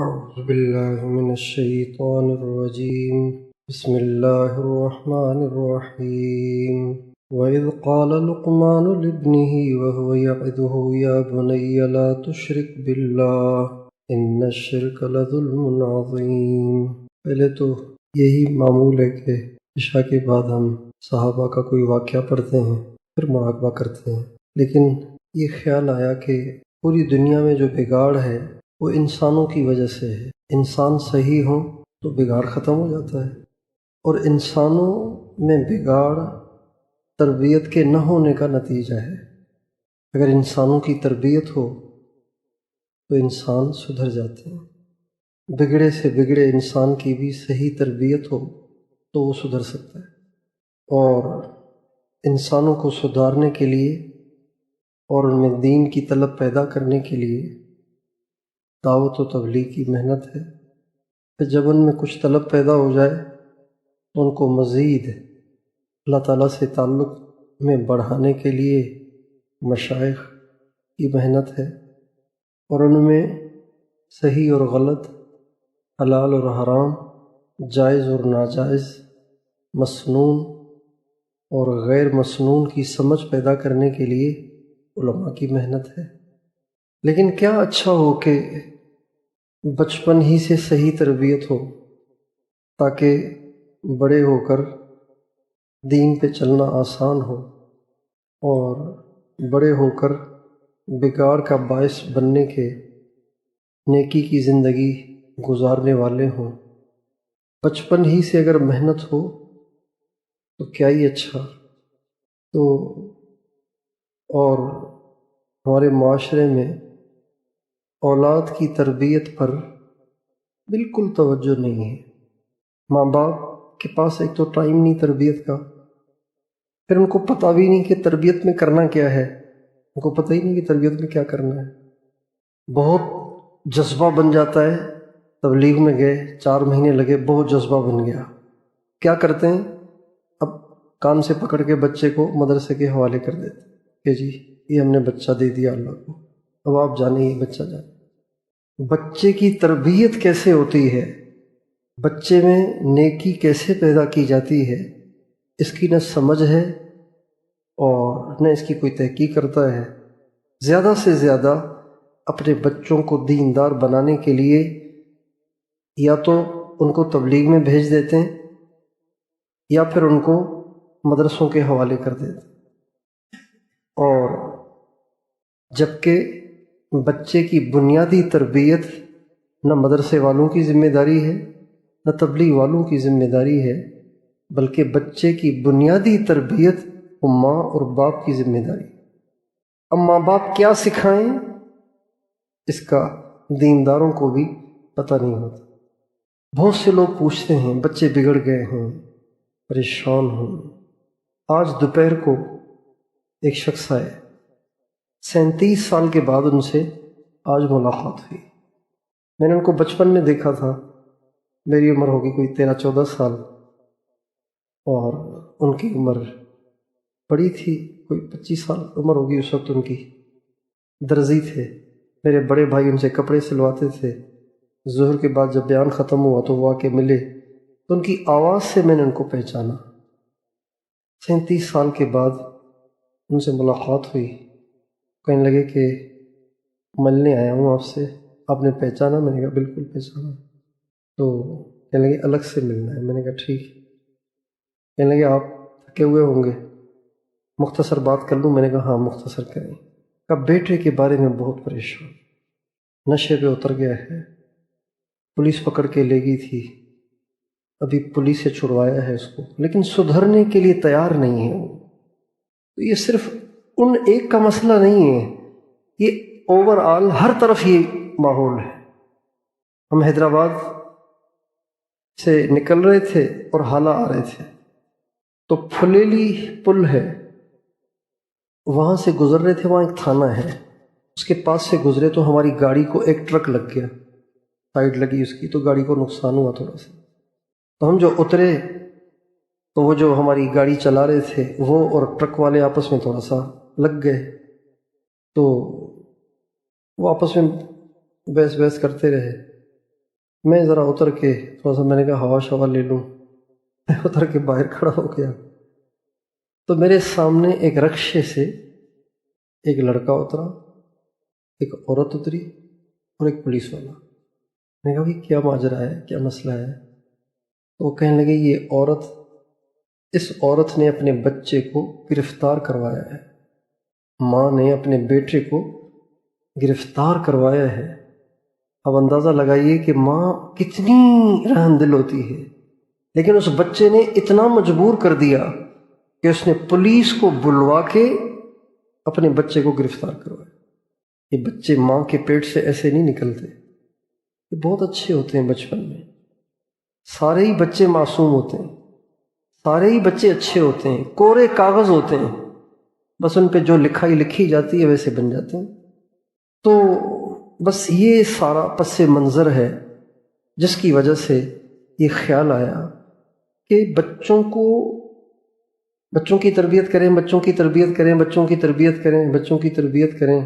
أعوذ بالله من الشيطان الرجيم بسم الله الرحمن الرحيم وإذ قال لقمان لابنه وهو يعظه يا بني لا تشرك بالله إن الشرك لظلم عظيم۔ پہلے تو یہی معمول ہے کہ عشاء کے بعد ہم صحابہ کا کوئی واقعہ پڑھتے ہیں پھر مراقبہ کرتے ہیں، لیکن یہ خیال آیا کہ پوری دنیا میں جو بگاڑ ہے وہ انسانوں کی وجہ سے ہے۔ انسان صحیح ہوں تو بگاڑ ختم ہو جاتا ہے، اور انسانوں میں بگاڑ تربیت کے نہ ہونے کا نتیجہ ہے۔ اگر انسانوں کی تربیت ہو تو انسان سدھر جاتے ہیں۔ بگڑے سے بگڑے انسان کی بھی صحیح تربیت ہو تو وہ سدھر سکتا ہے، اور انسانوں کو سدھارنے کے لیے اور ان میں دین کی طلب پیدا کرنے کے لیے دعوت و تبلیغ کی محنت ہے۔ پھر جب ان میں کچھ طلب پیدا ہو جائے تو ان کو مزید اللہ تعالیٰ سے تعلق میں بڑھانے کے لیے مشائخ کی محنت ہے، اور ان میں صحیح اور غلط، حلال اور حرام، جائز اور ناجائز، مسنون اور غیر مسنون کی سمجھ پیدا کرنے کے لیے علماء کی محنت ہے۔ لیکن کیا اچھا ہو کہ بچپن ہی سے صحیح تربیت ہو، تاکہ بڑے ہو کر دین پہ چلنا آسان ہو، اور بڑے ہو کر بگاڑ کا باعث بننے کے نیکی کی زندگی گزارنے والے ہوں۔ بچپن ہی سے اگر محنت ہو تو کیا ہی اچھا۔ تو اور ہمارے معاشرے میں اولاد کی تربیت پر بالکل توجہ نہیں ہے۔ ماں باپ کے پاس ایک تو ٹائم نہیں تربیت کا، پھر ان کو پتہ بھی نہیں کہ تربیت میں کرنا کیا ہے، ان کو پتہ ہی نہیں کہ تربیت میں کیا کرنا ہے۔ بہت جذبہ بن جاتا ہے، تبلیغ میں گئے 4 مہینے لگے، بہت جذبہ بن گیا، کیا کرتے ہیں اب کان سے پکڑ کے بچے کو مدرسے کے حوالے کر دیتے کہ جی یہ ہم نے بچہ دے دیا اللہ کو، اب آپ جانے یہ بچہ جانے۔ بچے کی تربیت کیسے ہوتی ہے، بچے میں نیکی کیسے پیدا کی جاتی ہے، اس کی نہ سمجھ ہے اور نہ اس کی کوئی تحقیق کرتا ہے۔ زیادہ سے زیادہ اپنے بچوں کو دیندار بنانے کے لیے یا تو ان کو تبلیغ میں بھیج دیتے ہیں یا پھر ان کو مدرسوں کے حوالے کر دیتے ہیں، اور جبکہ بچے کی بنیادی تربیت نہ مدرسے والوں کی ذمہ داری ہے نہ تبلیغ والوں کی ذمہ داری ہے، بلکہ بچے کی بنیادی تربیت ماں اور باپ کی ذمہ داری۔ اب ماں باپ کیا سکھائیں اس کا دینداروں کو بھی پتہ نہیں ہوتا۔ بہت سے لوگ پوچھتے ہیں بچے بگڑ گئے ہیں، پریشان ہوں۔ آج دوپہر کو ایک شخص آئے، 37 سال کے بعد ان سے آج ملاقات ہوئی۔ میں نے ان کو بچپن میں دیکھا تھا، میری عمر ہوگی کوئی 13-14 سال، اور ان کی عمر بڑی تھی، کوئی 25 سال عمر ہوگی اس وقت ان کی۔ درزی تھے، میرے بڑے بھائی ان سے کپڑے سلواتے تھے۔ ظہر کے بعد جب بیان ختم ہوا تو وہ آ کے ملے، تو ان کی آواز سے میں نے ان کو پہچانا۔ 37 سال کے بعد ان سے ملاقات ہوئی، کہنے لگے کہ ملنے آیا ہوں آپ سے، آپ نے پہچانا؟ میں نے کہا بالکل پہچانا۔ تو کہنے لگے الگ سے ملنا ہے، میں نے کہا ٹھیک۔ کہنے لگے آپ تھکے ہوئے ہوں گے، مختصر بات کر لوں؟ میں نے کہا ہاں مختصر کریں۔ کہا بیٹے کے بارے میں بہت پریشان، نشے پہ اتر گیا ہے، پولیس پکڑ کے لے گئی تھی، ابھی پولیس سے چھڑوایا ہے اس کو، لیکن سدھرنے کے لیے تیار نہیں ہے وہ۔ تو یہ صرف ان ایک کا مسئلہ نہیں ہے، یہ اوور آل ہر طرف یہ ماحول ہے۔ ہم حیدرآباد سے نکل رہے تھے اور حالہ آ رہے تھے، تو پھلیلی پل ہے، وہاں سے گزر رہے تھے، وہاں ایک تھانہ ہے، اس کے پاس سے گزرے تو ہماری گاڑی کو ایک ٹرک لگ گیا، سائیڈ لگی اس کی، تو گاڑی کو نقصان ہوا تھوڑا سا۔ تو ہم جو اترے تو وہ جو ہماری گاڑی چلا رہے تھے وہ اور ٹرک والے آپس میں تھوڑا سا لگ گئے، تو وہ آپس میں بحث کرتے رہے۔ میں ذرا اتر کے تھوڑا سا، میں نے کہا ہوا شوا لے لوں، میں اتر کے باہر کھڑا ہو گیا تو میرے سامنے ایک رکشے سے ایک لڑکا اترا، ایک عورت اتری اور ایک پولیس والا۔ میں نے کہا کہ کیا ماجرا ہے، کیا مسئلہ ہے؟ تو وہ کہنے لگے اس عورت نے اپنے بچے کو گرفتار کروایا ہے، ماں نے اپنے بیٹے کو گرفتار کروایا ہے۔ اب اندازہ لگائیے کہ ماں کتنی رحم دل ہوتی ہے، لیکن اس بچے نے اتنا مجبور کر دیا کہ اس نے پولیس کو بلوا کے اپنے بچے کو گرفتار کروایا۔ یہ بچے ماں کے پیٹ سے ایسے نہیں نکلتے، یہ بہت اچھے ہوتے ہیں بچپن میں، سارے ہی بچے معصوم ہوتے ہیں، سارے ہی بچے اچھے ہوتے ہیں، کورے کاغذ ہوتے ہیں، بس ان پہ جو لکھائی لکھی جاتی ہے ویسے بن جاتے ہیں۔ تو بس یہ سارا پس منظر ہے جس کی وجہ سے یہ خیال آیا کہ بچوں کی تربیت کریں، بچوں کی تربیت کریں، بچوں کی تربیت کریں، بچوں کی تربیت کریں۔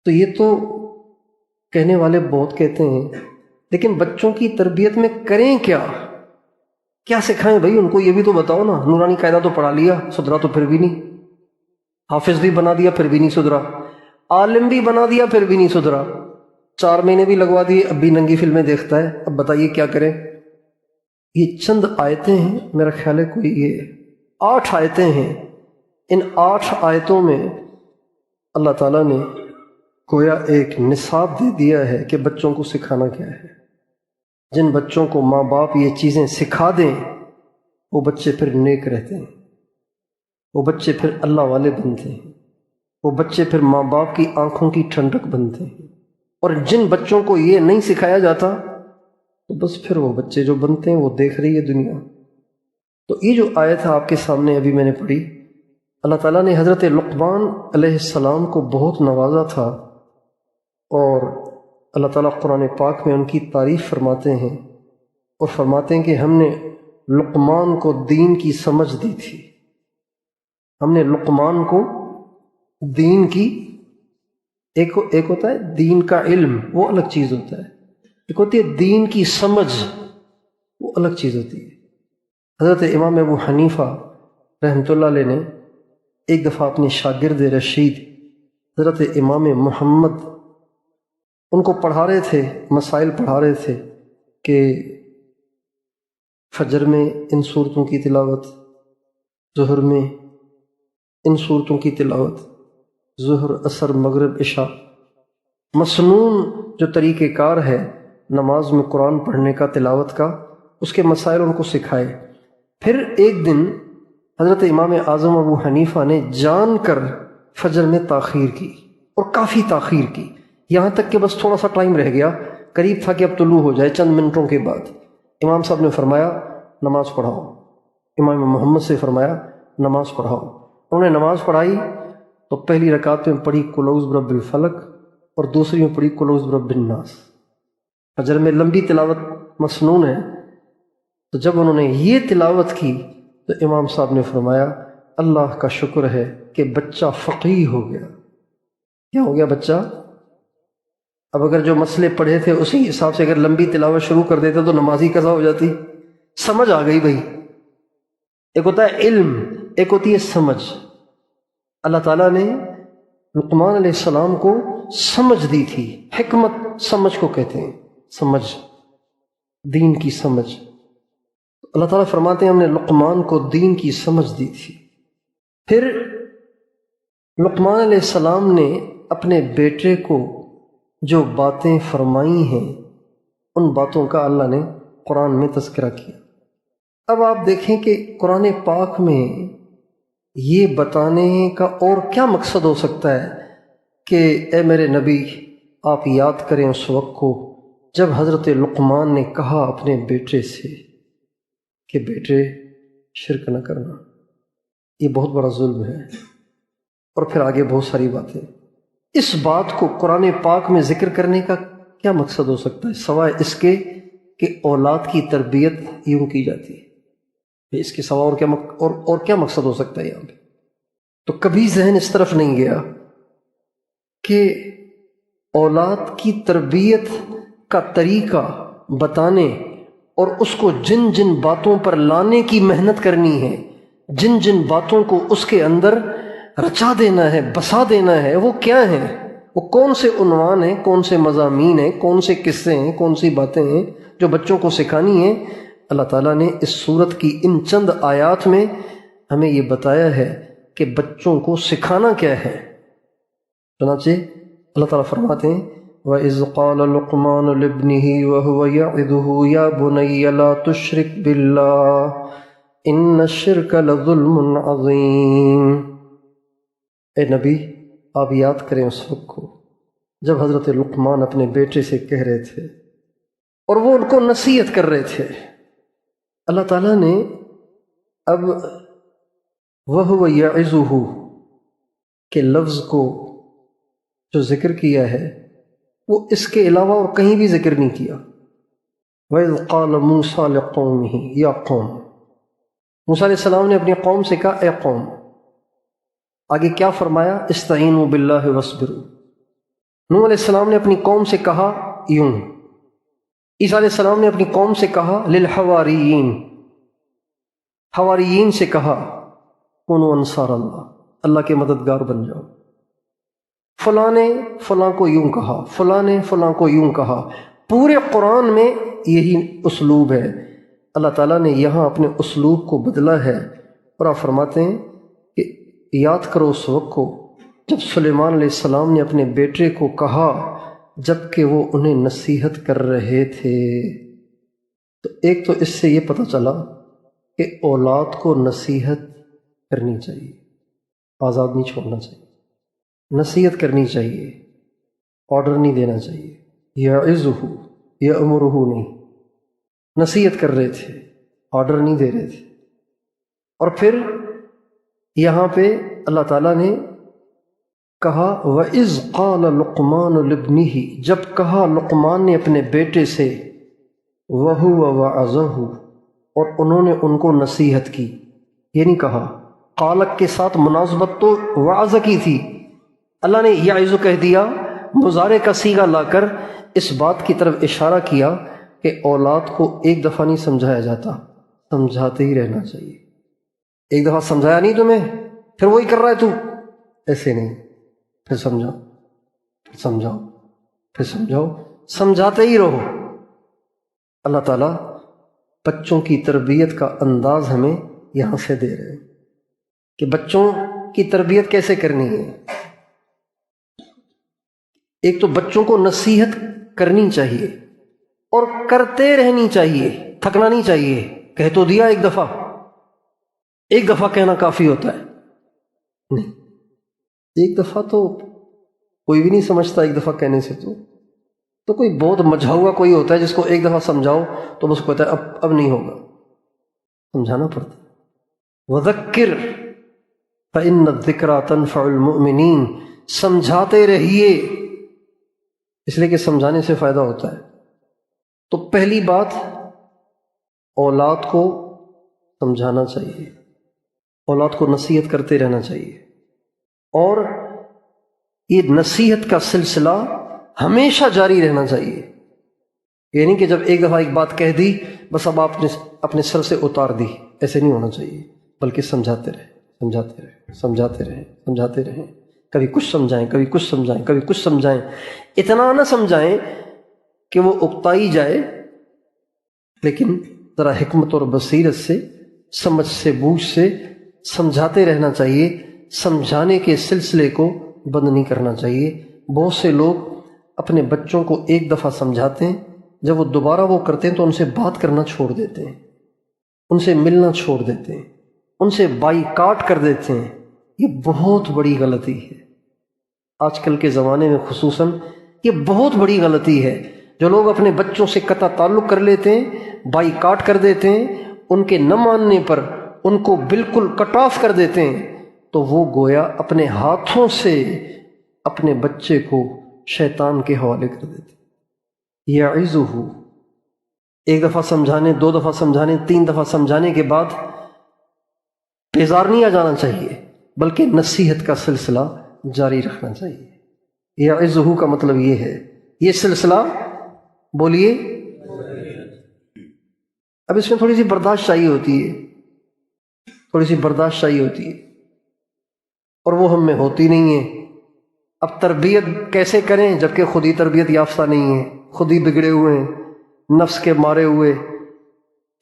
تو یہ تو کہنے والے بہت کہتے ہیں، لیکن بچوں کی تربیت میں کریں کیا سکھائیں بھائی ان کو؟ یہ بھی تو بتاؤ نا۔ نورانی قاعدہ تو پڑھا لیا، سدھرا تو پھر بھی نہیں، حافظ بھی بنا دیا پھر بھی نہیں سدھرا، عالم بھی بنا دیا پھر بھی نہیں سدھرا، 4 مہینے بھی لگوا دیے اب بھی ننگی فلمیں دیکھتا ہے۔ اب بتائیے کیا کریں؟ یہ چند آیتیں ہیں، میرا خیال ہے کوئی یہ 8 آیتیں ہیں۔ ان 8 آیتوں میں اللہ تعالیٰ نے گویا ایک نصاب دے دیا ہے کہ بچوں کو سکھانا کیا ہے۔ جن بچوں کو ماں باپ یہ چیزیں سکھا دیں وہ بچے پھر نیک رہتے ہیں، وہ بچے پھر اللہ والے بنتے ہیں، وہ بچے پھر ماں باپ کی آنکھوں کی ٹھنڈک بنتے ہیں۔ اور جن بچوں کو یہ نہیں سکھایا جاتا تو بس پھر وہ بچے جو بنتے ہیں وہ دیکھ رہی ہے دنیا۔ تو یہ جو آیت آپ کے سامنے ابھی میں نے پڑھی، اللہ تعالیٰ نے حضرت لقمان علیہ السلام کو بہت نوازا تھا، اور اللہ تعالیٰ قرآن پاک میں ان کی تعریف فرماتے ہیں اور فرماتے ہیں کہ ہم نے لقمان کو دین کی سمجھ دی تھی۔ ہم نے لقمان کو دین کی، ایک ہوتا ہے دین کا علم، وہ الگ چیز ہوتا ہے، ایک ہوتی ہے دین کی سمجھ، وہ الگ چیز ہوتی ہے۔ حضرت امام ابو حنیفہ رحمۃ اللہ علیہ نے ایک دفعہ اپنے شاگرد رشید حضرت امام محمد ان کو پڑھا رہے تھے، مسائل پڑھا رہے تھے کہ فجر میں ان صورتوں کی تلاوت، ظہر میں ان صورتوں کی تلاوت، ظہر عصر مغرب عشاء، مسنون جو طریقہ کار ہے نماز میں قرآن پڑھنے کا، تلاوت کا، اس کے مسائل ان کو سکھائے۔ پھر ایک دن حضرت امام اعظم ابو حنیفہ نے جان کر فجر میں تاخیر کی، اور کافی تاخیر کی، یہاں تک کہ بس تھوڑا سا ٹائم رہ گیا، قریب تھا کہ اب طلوع ہو جائے چند منٹوں کے بعد۔ امام صاحب نے فرمایا نماز پڑھاؤ، امام محمد سے فرمایا نماز پڑھاؤ۔ انہوں نے نماز پڑھائی تو پہلی رکعت میں پڑھی قل اعوذ برب الفلق اور دوسری میں پڑھی قل اعوذ برب الناس۔ فجر میں لمبی تلاوت مسنون ہے، تو جب انہوں نے یہ تلاوت کی تو امام صاحب نے فرمایا اللہ کا شکر ہے کہ بچہ فقیہ ہو گیا۔ کیا ہو گیا بچہ؟ اب اگر جو مسئلے پڑھے تھے اسی حساب سے اگر لمبی تلاوت شروع کر دیتے تو نماز ہی قضا ہو جاتی۔ سمجھ آ گئی بھائی۔ ایک ہوتا ہے علم، ایک ہوتی ہے سمجھ۔ اللہ تعالیٰ نے لقمان علیہ السلام کو سمجھ دی تھی، حکمت سمجھ کو کہتے ہیں، سمجھ، دین کی سمجھ۔ اللہ تعالیٰ فرماتے ہیں ہم نے لقمان کو دین کی سمجھ دی تھی۔ پھر لقمان علیہ السلام نے اپنے بیٹے کو جو باتیں فرمائی ہیں ان باتوں کا اللہ نے قرآن میں تذکرہ کیا۔ اب آپ دیکھیں کہ قرآن پاک میں یہ بتانے کا اور کیا مقصد ہو سکتا ہے کہ اے میرے نبی آپ یاد کریں اس وقت کو جب حضرت لقمان نے کہا اپنے بیٹے سے کہ بیٹے شرک نہ کرنا، یہ بہت بڑا ظلم ہے، اور پھر آگے بہت ساری باتیں۔ اس بات کو قرآن پاک میں ذکر کرنے کا کیا مقصد ہو سکتا ہے سوائے اس کے کہ اولاد کی تربیت یوں کی جاتی ہے؟ اس کے سوا اور کیا مقصد ہو سکتا ہے یہاں پہ؟ تو کبھی ذہن اس طرف نہیں گیا کہ اولاد کی تربیت کا طریقہ بتانے اور اس کو جن جن باتوں پر لانے کی محنت کرنی ہے، جن جن باتوں کو اس کے اندر رچا دینا ہے، بسا دینا ہے، وہ کیا ہیں، وہ کون سے عنوان ہیں، کون سے مضامین ہیں، کون سے قصے ہیں، کون سی باتیں ہیں جو بچوں کو سکھانی ہیں۔ اللہ تعالیٰ نے اس سورت کی ان چند آیات میں ہمیں یہ بتایا ہے کہ بچوں کو سکھانا کیا ہے۔ چنانچہ اللہ تعالیٰ فرماتے ہیں وَإِذْ قَالَ لُقْمَانُ لِابْنِهِ وَهُوَ يَعِظُهُ يَا بُنَيَّ لَا تُشْرِكْ بِاللَّهِ إِنَّ الشِّرْكَ لَظُلْمٌ عَظِيمٌ۔ اے نبی، آپ یاد کریں اس وقت کو جب حضرت لقمان اپنے بیٹے سے کہہ رہے تھے اور وہ ان کو نصیحت کر رہے تھے۔ اللہ تعالیٰ نے اب وَهُوَ يَعِظُهُ کے لفظ کو جو ذکر کیا ہے وہ اس کے علاوہ اور کہیں بھی ذکر نہیں کیا۔ وَإِذْ قَالَ مُوسَىٰ لِقَوْمِهِ یا قوم، موسیٰ علیہ السلام نے اپنی قوم سے کہا اے قوم۔ آگے کیا فرمایا؟ استعینوا باللہ واصبروا۔ نوح علیہ السلام نے اپنی قوم سے کہا یوں، عیسیٰ علیہ السلام نے اپنی قوم سے کہا للحواریین، حواریین سے کہا کونوا انصار اللہ، اللہ کے مددگار بن جاؤ۔ فلاں نے فلاں کو یوں کہا، فلاں نے فلاں کو یوں کہا، پورے قرآن میں یہی اسلوب ہے۔ اللہ تعالیٰ نے یہاں اپنے اسلوب کو بدلا ہے اور آپ فرماتے ہیں کہ یاد کرو اس وقت کو جب سلیمان علیہ السلام نے اپنے بیٹے کو کہا جب کہ وہ انہیں نصیحت کر رہے تھے۔ تو ایک تو اس سے یہ پتہ چلا کہ اولاد کو نصیحت کرنی چاہیے، آزاد نہیں چھوڑنا چاہیے، نصیحت کرنی چاہیے، آرڈر نہیں دینا چاہیے۔ یعظہ یأمرہ نہیں، نصیحت کر رہے تھے، آرڈر نہیں دے رہے تھے۔ اور پھر یہاں پہ اللہ تعالیٰ نے کہا وَإِذْ قَالَ لُقْمَانُ لِابْنِهِ، جب کہا لقمان نے اپنے بیٹے سے، وَهُوَ وَعَظَهُ، اور انہوں نے ان کو نصیحت کی۔ یہ نہیں کہا، قالق کے ساتھ مناسبت تو وعظ کی تھی، اللہ نے یعظ کہہ دیا، مضارع کا صیغہ لا کر اس بات کی طرف اشارہ کیا کہ اولاد کو ایک دفعہ نہیں سمجھایا جاتا، سمجھاتے ہی رہنا چاہیے۔ ایک دفعہ سمجھایا نہیں تمہیں پھر وہی کر رہا ہے تو، ایسے نہیں، پھر سمجھاؤ، پھر سمجھاؤ، پھر سمجھاؤ، سمجھاتے ہی رہو۔ اللہ تعالیٰ بچوں کی تربیت کا انداز ہمیں یہاں سے دے رہے ہیں کہ بچوں کی تربیت کیسے کرنی ہے۔ ایک تو بچوں کو نصیحت کرنی چاہیے اور کرتے رہنی چاہیے، تھکنا نہیں چاہیے۔ کہہ تو دیا ایک دفعہ کہنا کافی ہوتا ہے؟ نہیں، ایک دفعہ تو کوئی بھی نہیں سمجھتا، ایک دفعہ کہنے سے تو کوئی بہت مجھا ہوا کوئی ہوتا ہے جس کو ایک دفعہ سمجھاؤ تو بس کہتا ہے اب نہیں ہوگا، سمجھانا پڑتا ہے۔ وذکر فإن الذکریٰ تنفع المؤمنین، سمجھاتے رہیے، اس لیے کہ سمجھانے سے فائدہ ہوتا ہے۔ تو پہلی بات، اولاد کو سمجھانا چاہیے، اولاد کو نصیحت کرتے رہنا چاہیے، اور یہ نصیحت کا سلسلہ ہمیشہ جاری رہنا چاہیے۔ یہ نہیں کہ جب ایک دفعہ ایک بات کہہ دی بس اب آپ نے اپنے سر سے اتار دی، ایسے نہیں ہونا چاہیے، بلکہ سمجھاتے رہیں، سمجھاتے رہیں، سمجھاتے رہیں، سمجھاتے رہیں، کبھی کچھ سمجھائیں، کبھی کچھ سمجھائیں، کبھی کچھ سمجھائیں، اتنا نہ سمجھائیں کہ وہ اکتائی جائے، لیکن ذرا حکمت اور بصیرت سے، سمجھ سے، بوجھ سے سمجھاتے رہنا چاہیے۔ سمجھانے کے سلسلے کو بند نہیں کرنا چاہیے۔ بہت سے لوگ اپنے بچوں کو ایک دفعہ سمجھاتے ہیں، جب وہ دوبارہ وہ کرتے ہیں تو ان سے بات کرنا چھوڑ دیتے ہیں، ان سے ملنا چھوڑ دیتے ہیں، ان سے بائیکاٹ کر دیتے ہیں۔ یہ بہت بڑی غلطی ہے، آج کل کے زمانے میں خصوصاً یہ بہت بڑی غلطی ہے۔ جو لوگ اپنے بچوں سے قطع تعلق کر لیتے ہیں، بائیکاٹ کر دیتے ہیں، ان کے نہ ماننے پر ان کو بالکل کٹ آف کر دیتے ہیں، تو وہ گویا اپنے ہاتھوں سے اپنے بچے کو شیطان کے حوالے کر دیتے ہیں۔ یعظہ، ایک دفعہ سمجھانے، دو دفعہ سمجھانے، تین دفعہ سمجھانے کے بعد بیزار نہیں آ جانا چاہیے، بلکہ نصیحت کا سلسلہ جاری رکھنا چاہیے۔ یعظہ کا مطلب یہ ہے، یہ سلسلہ بولیے، اب اس میں تھوڑی سی برداشت چاہیے ہوتی ہے، تھوڑی سی برداشت چاہیے ہوتی ہے، اور وہ ہم میں ہوتی نہیں ہے۔ اب تربیت کیسے کریں جبکہ خود ہی تربیت یافتہ نہیں ہے، خود ہی بگڑے ہوئے ہیں، نفس کے مارے ہوئے،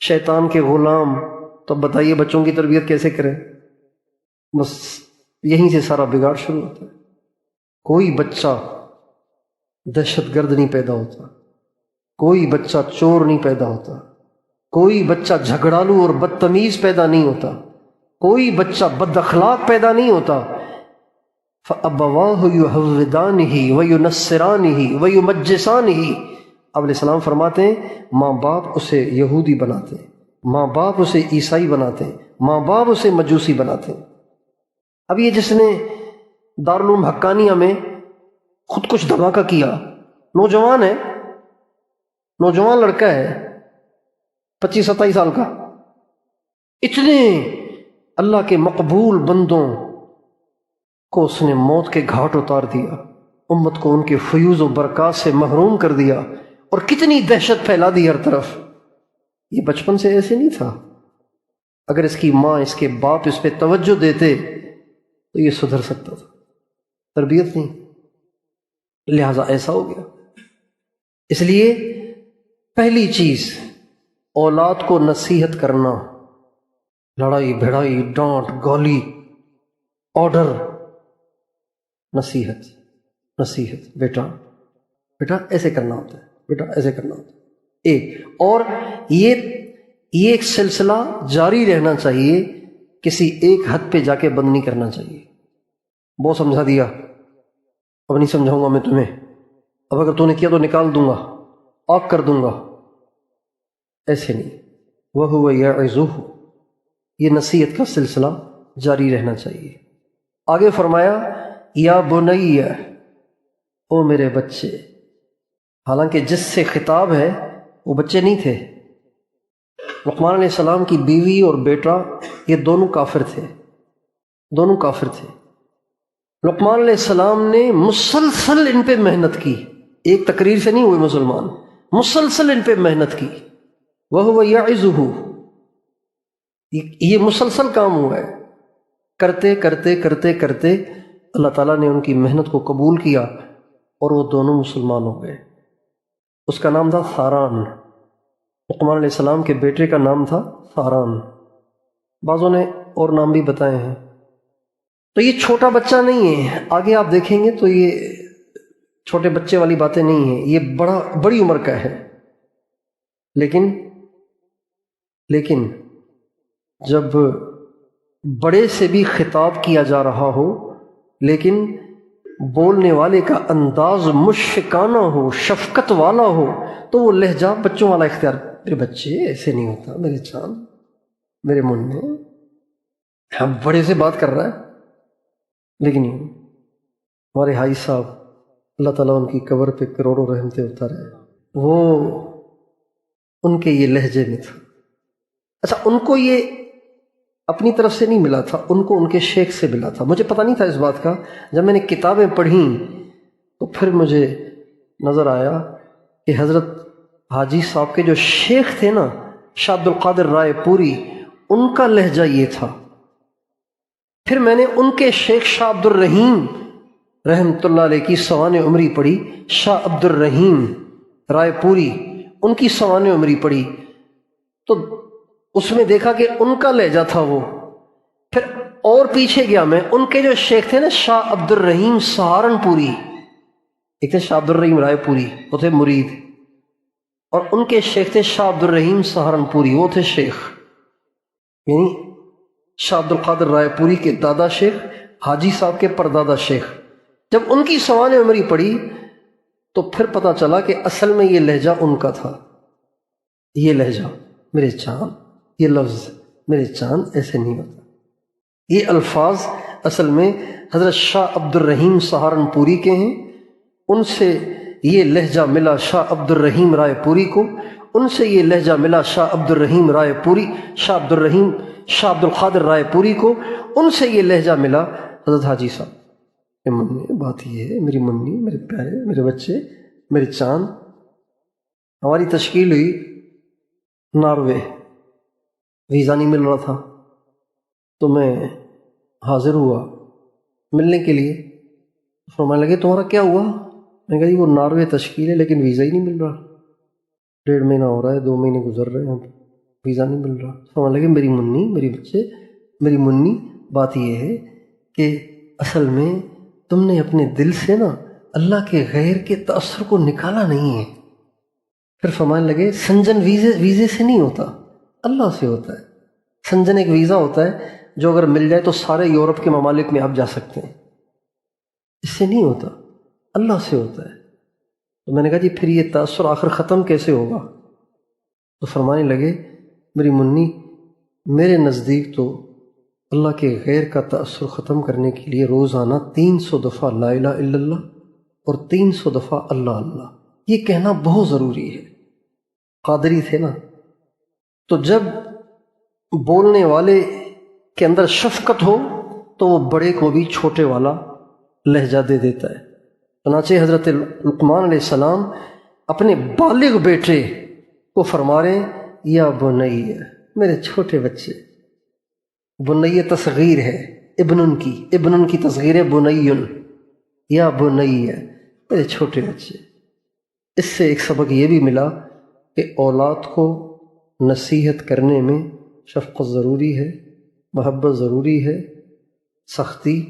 شیطان کے غلام؟ تو بتائیے بچوں کی تربیت کیسے کریں؟ بس یہیں سے سارا بگاڑ شروع ہوتا ہے۔ کوئی بچہ دہشت گرد نہیں پیدا ہوتا، کوئی بچہ چور نہیں پیدا ہوتا، کوئی بچہ جھگڑالو اور بدتمیز پیدا نہیں ہوتا، کوئی بچہ بد اخلاق پیدا نہیں ہوتا۔ فَأَبَوَاهُ يُهَوِّدَانِهِ وَيُنَصِّرَانِهِ وَيُمَجِّسَانِهِ، اب علیہ السلام فرماتے ہیں ماں باپ اسے یہودی بناتے ہیں، ماں باپ اسے عیسائی بناتے ہیں، ماں باپ اسے مجوسی بناتے ہیں۔ اب یہ جس نے دارالعلوم حقانیہ میں خود کچھ دھماکہ کیا، نوجوان ہے، نوجوان لڑکا ہے، 25-27 سال کا، اتنے اللہ کے مقبول بندوں کو اس نے موت کے گھاٹ اتار دیا، امت کو ان کے فیوز و برکات سے محروم کر دیا، اور کتنی دہشت پھیلا دی ہر طرف۔ یہ بچپن سے ایسے نہیں تھا، اگر اس کی ماں، اس کے باپ اس پہ توجہ دیتے تو یہ سدھر سکتا تھا، تربیت نہیں، لہٰذا ایسا ہو گیا۔ اس لیے پہلی چیز اولاد کو نصیحت کرنا، لڑائی بھڑائی، ڈانٹ گالی، آرڈر، نصیحت، نصیحت، بیٹا ایسے کرنا ہوتا ہے، بیٹا ایسے کرنا ہوتا ہے۔ ایک اور یہ ایک سلسلہ جاری رہنا چاہیے، کسی ایک حد پہ جا کے بند نہیں کرنا چاہیے۔ بہت سمجھا دیا، اب نہیں سمجھاؤں گا میں تمہیں، اب اگر تو نے کیا تو نکال دوں گا، آگ کر دوں گا، ایسے نہیں۔ وَهُوَ يَعِظُهُ، یہ نصیحت کا سلسلہ جاری رہنا چاہیے۔ آگے فرمایا یا بنی، او میرے بچے، حالانکہ جس سے خطاب ہے وہ بچے نہیں تھے۔ لقمان علیہ السلام کی بیوی اور بیٹا یہ دونوں کافر تھے، دونوں کافر تھے۔ لقمان علیہ السلام نے مسلسل ان پہ محنت کی، ایک تقریر سے نہیں ہوئے مسلمان، مسلسل ان پہ محنت کی۔ وَهُوَ يَعِظُهُ، یہ مسلسل کام ہوا ہے، کرتے کرتے کرتے کرتے اللہ تعالیٰ نے ان کی محنت کو قبول کیا اور وہ دونوں مسلمان ہو گئے۔ اس کا نام تھا ثاران، لقمان علیہ السلام کے بیٹے کا نام تھا ثاران، بعضوں نے اور نام بھی بتائے ہیں۔ تو یہ چھوٹا بچہ نہیں ہے، آگے آپ دیکھیں گے تو یہ چھوٹے بچے والی باتیں نہیں ہیں، یہ بڑی عمر کا ہے۔ لیکن جب بڑے سے بھی خطاب کیا جا رہا ہو لیکن بولنے والے کا انداز مشفقانہ ہو، شفقت والا ہو، تو وہ لہجہ بچوں والا اختیار، میرے بچے ایسے نہیں ہوتا، میرے چاند، میرے منع، ہم بڑے سے بات کر رہا ہے۔ لیکن ہمارے حاجی صاحب، اللہ تعالیٰ ان کی قبر پہ کروڑوں رحمتیں اتارے، وہ ان کے یہ لہجے میں تھا۔ اچھا، ان کو یہ اپنی طرف سے نہیں ملا تھا، ان کو ان کے شیخ سے ملا تھا۔ مجھے پتہ نہیں تھا اس بات کا، جب میں نے کتابیں پڑھیں تو پھر مجھے نظر آیا کہ حضرت حاجی صاحب کے جو شیخ تھے نا، شاہ عبد القادر رائے پوری، ان کا لہجہ یہ تھا۔ پھر میں نے ان کے شیخ شاہ عبد الرحیم رحمۃ اللہ علیہ کی سوانح عمری پڑھی، شاہ عبد الرحیم رائے پوری، ان کی سوانح عمری پڑھی تو اس میں دیکھا کہ ان کا لہجہ تھا وہ۔ پھر اور پیچھے گیا میں، ان کے جو شیخ تھے نا شاہ عبد الرحیم سہارنپوری، ایک تھے شاہ عبد الرحیم رائے پوری، وہ تھے مرید، اور ان کے شیخ تھے شاہ عبد الرحیم سہارنپوری، وہ تھے شیخ، یعنی شاہ عبد القادر رائے پوری کے دادا شیخ، حاجی صاحب کے پردادا شیخ۔ جب ان کی سوانح عمری پڑھی تو پھر پتہ چلا کہ اصل میں یہ لہجہ ان کا تھا۔ یہ لہجہ میرے چاند، یہ لفظ میرے چاند ایسے نہیں ہوتا، یہ الفاظ اصل میں حضرت شاہ عبد الرحیم سہارنپوری کے ہیں، ان سے یہ لہجہ ملا شاہ عبد الرحیم رائے پوری کو، ان سے یہ لہجہ ملا شاہ عبد الرحیم رائے پوری، شاہ عبد القادر رائے پوری کو، ان سے یہ لہجہ ملا حضرت حاجی صاحب۔ بات یہ ہے، میری منی، میرے پیارے، میرے بچے، میرے چاند، ہماری تشکیل ہوئی ناروے، ویزا نہیں مل رہا تھا، تو میں حاضر ہوا ملنے کے لیے۔ فرمانے لگے تمہارا کیا ہوا؟ میں نے کہا جی وہ ناروے تشکیل ہے لیکن ویزا ہی نہیں مل رہا، 1.5 مہینہ ہو رہا ہے، 2 مہینے گزر رہے ہیں، ویزا نہیں مل رہا۔ فرمانے لگے میری منی، میری بچے، میری منی، بات یہ ہے کہ اصل میں تم نے اپنے دل سے نا اللہ کے غیر کے تأثر کو نکالا نہیں ہے۔ پھر فرمانے لگے سنجن ویزے سے نہیں ہوتا، اللہ سے ہوتا ہے۔ سنجن ایک ویزا ہوتا ہے جو اگر مل جائے تو سارے یورپ کے ممالک میں آپ جا سکتے ہیں، اس سے نہیں ہوتا، اللہ سے ہوتا ہے۔ تو میں نے کہا جی پھر یہ تأثر آخر ختم کیسے ہوگا؟ تو فرمانے لگے میری منی، میرے نزدیک تو اللہ کے غیر کا تأثر ختم کرنے کے لیے روزانہ 300 دفعہ لا الہ الا اللہ اور 300 دفعہ اللہ اللہ، یہ کہنا بہت ضروری ہے۔ قادری تھے نا، تو جب بولنے والے کے اندر شفقت ہو تو وہ بڑے کو بھی چھوٹے والا لہجہ دے دیتا ہے۔ چنانچہ حضرت لقمان علیہ السلام اپنے بالغ بیٹے کو فرما رہے ہیں یا بنی، میرے چھوٹے بچے۔ بنی تصغیر ہے، ابن کی تصغیر ہے بنی، یا بنی، میرے چھوٹے بچے۔ اس سے ایک سبق یہ بھی ملا کہ اولاد کو نصیحت کرنے میں شفقت ضروری ہے، محبت ضروری ہے، سختی،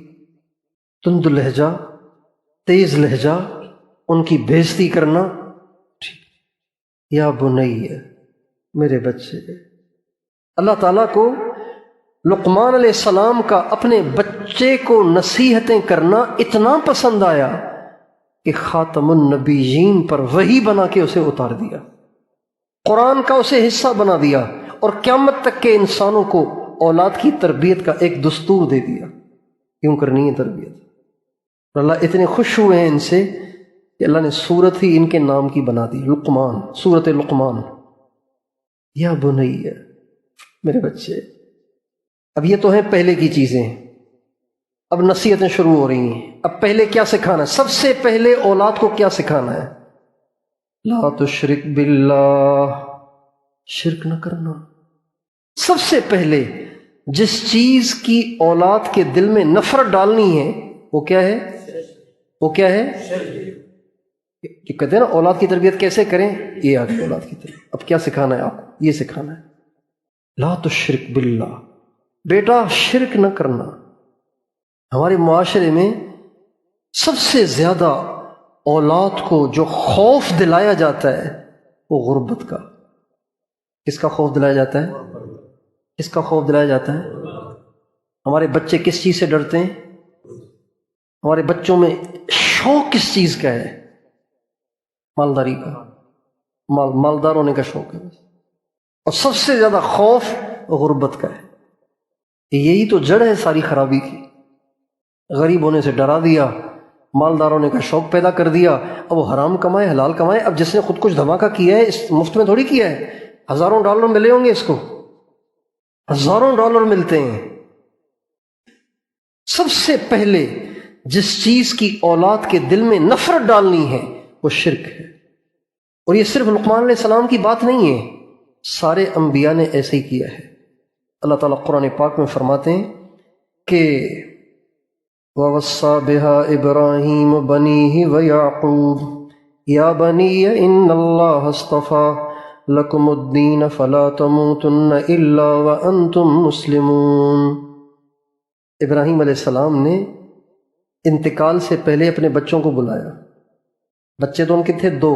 تند لہجہ، تیز لہجہ، ان کی بےعزتی کرنا، یا بنی، میرے بچے۔ اللہ تعالیٰ کو لقمان علیہ السلام کا اپنے بچے کو نصیحتیں کرنا اتنا پسند آیا کہ خاتم النبیین پر وحی بنا کے اسے اتار دیا، قرآن کا اسے حصہ بنا دیا، اور قیامت تک کے انسانوں کو اولاد کی تربیت کا ایک دستور دے دیا، کیوں کرنی ہے تربیت۔ اور اللہ اتنے خوش ہوئے ہیں ان سے کہ اللہ نے سورت ہی ان کے نام کی بنا دی، لقمان، سورت لقمان، یا بنی، میرے بچے۔ اب یہ تو ہیں پہلے کی چیزیں، اب نصیحتیں شروع ہو رہی ہیں۔ اب پہلے کیا سکھانا ہے؟ سب سے پہلے اولاد کو کیا سکھانا ہے؟ لا تشرک باللہ، شرک نہ کرنا۔ سب سے پہلے جس چیز کی اولاد کے دل میں نفرت ڈالنی ہے وہ کیا ہے؟ وہ کیا ہے؟ کہ کہتے ہیں نا اولاد کی تربیت کیسے کریں، یہ آگے اولاد کی تربیت۔ اب کیا سکھانا ہے آپ کو؟ یہ سکھانا ہے لا تشرک باللہ، بیٹا شرک نہ کرنا۔ ہمارے معاشرے میں سب سے زیادہ اولاد کو جو خوف دلایا جاتا ہے وہ غربت کا۔ کس کا خوف دلایا جاتا ہے؟ کس کا خوف دلایا جاتا ہے؟ ہمارے بچے کس چیز سے ڈرتے ہیں؟ ہمارے بچوں میں شوق کس چیز کا ہے؟ مالداری کا، مالدار ہونے کا شوق ہے، اور سب سے زیادہ خوف غربت کا ہے۔ یہی تو جڑ ہے ساری خرابی کی۔ غریب ہونے سے ڈرا دیا، مالدار ہونے کا شوق پیدا کر دیا، اب وہ حرام کمائے حلال کمائے۔ اب جس نے خود کچھ دھماکہ کیا ہے اس مفت میں تھوڑی کیا ہے، ہزاروں ڈالر ملے ہوں گے اس کو، ہزاروں ڈالر ملتے ہیں۔ سب سے پہلے جس چیز کی اولاد کے دل میں نفرت ڈالنی ہے وہ شرک ہے۔ اور یہ صرف لقمان علیہ السلام کی بات نہیں ہے، سارے انبیاء نے ایسے ہی کیا ہے۔ اللہ تعالیٰ قرآن پاک میں فرماتے ہیں کہ وَوَصَّى بِهَا إِبْرَاهِيمُ بَنِيهِ وَيَعْقُوبُ يَا بَنِيَّ إِنَّ اللَّهَ اصْطَفَى لَكُمُ الدِّينَ فَلَا تَمُوتُنَّ إِلَّا وَأَنْتُمْ مُسْلِمُونَ۔ ابراہیم علیہ السلام نے انتقال سے پہلے اپنے بچوں کو بلایا۔ بچے تو ان کے تھے 2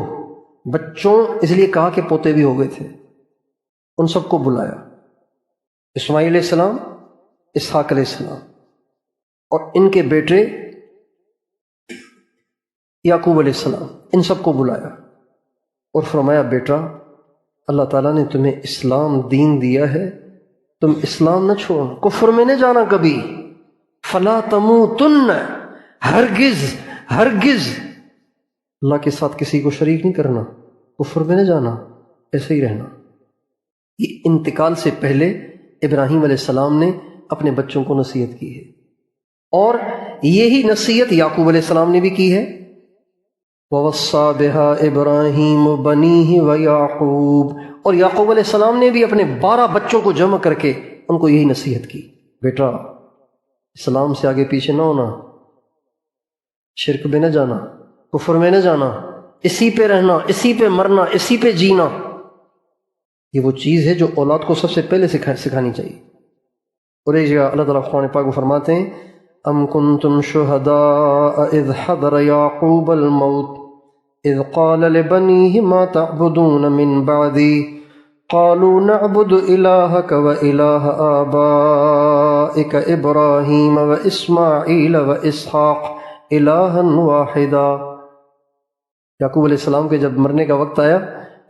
بچوں، اس لیے کہا کہ پوتے بھی ہو گئے تھے۔ ان سب کو بلایا، اسماعیل علیہ السلام، اسحاق علیہ السلام، اور ان کے بیٹے یعقوب علیہ السلام، ان سب کو بلایا اور فرمایا بیٹا اللہ تعالیٰ نے تمہیں اسلام دین دیا ہے، تم اسلام نہ چھوڑنا، کفر میں نہ جانا کبھی۔ فلا تموتن، ہرگز ہرگز اللہ کے ساتھ کسی کو شریک نہیں کرنا، کفر میں نہ جانا، ایسے ہی رہنا۔ یہ انتقال سے پہلے ابراہیم علیہ السلام نے اپنے بچوں کو نصیحت کی ہے، اور یہی نصیحت یعقوب علیہ السلام نے بھی کی ہے۔ وَوَصَّى بِهَا إِبْرَاهِيمُ بَنِيهِ وَيَعْقُوبُ، اور یعقوب علیہ السلام نے بھی اپنے 12 بچوں کو جمع کر کے ان کو یہی نصیحت کی، بیٹا اسلام سے آگے پیچھے نہ ہونا، شرک میں نہ جانا، کفر میں نہ جانا، اسی پہ رہنا، اسی پہ مرنا، اسی پہ جینا۔ یہ وہ چیز ہے جو اولاد کو سب سے پہلے سکھانی چاہیے۔ اور ایک جگہ اللہ تعالیٰ قرآن پاک میں فرماتے ہیں ام کنتم شہداء اذ حضر یعقوب الموت اذ قال لبنیہ ما تعبدون من بعدی قالوا نعبد الہک والہ آبائک ابراہیم واسماعیل واسحاق الہا واحدا۔ یعقوب علیہ السلام کے جب مرنے کا وقت آیا،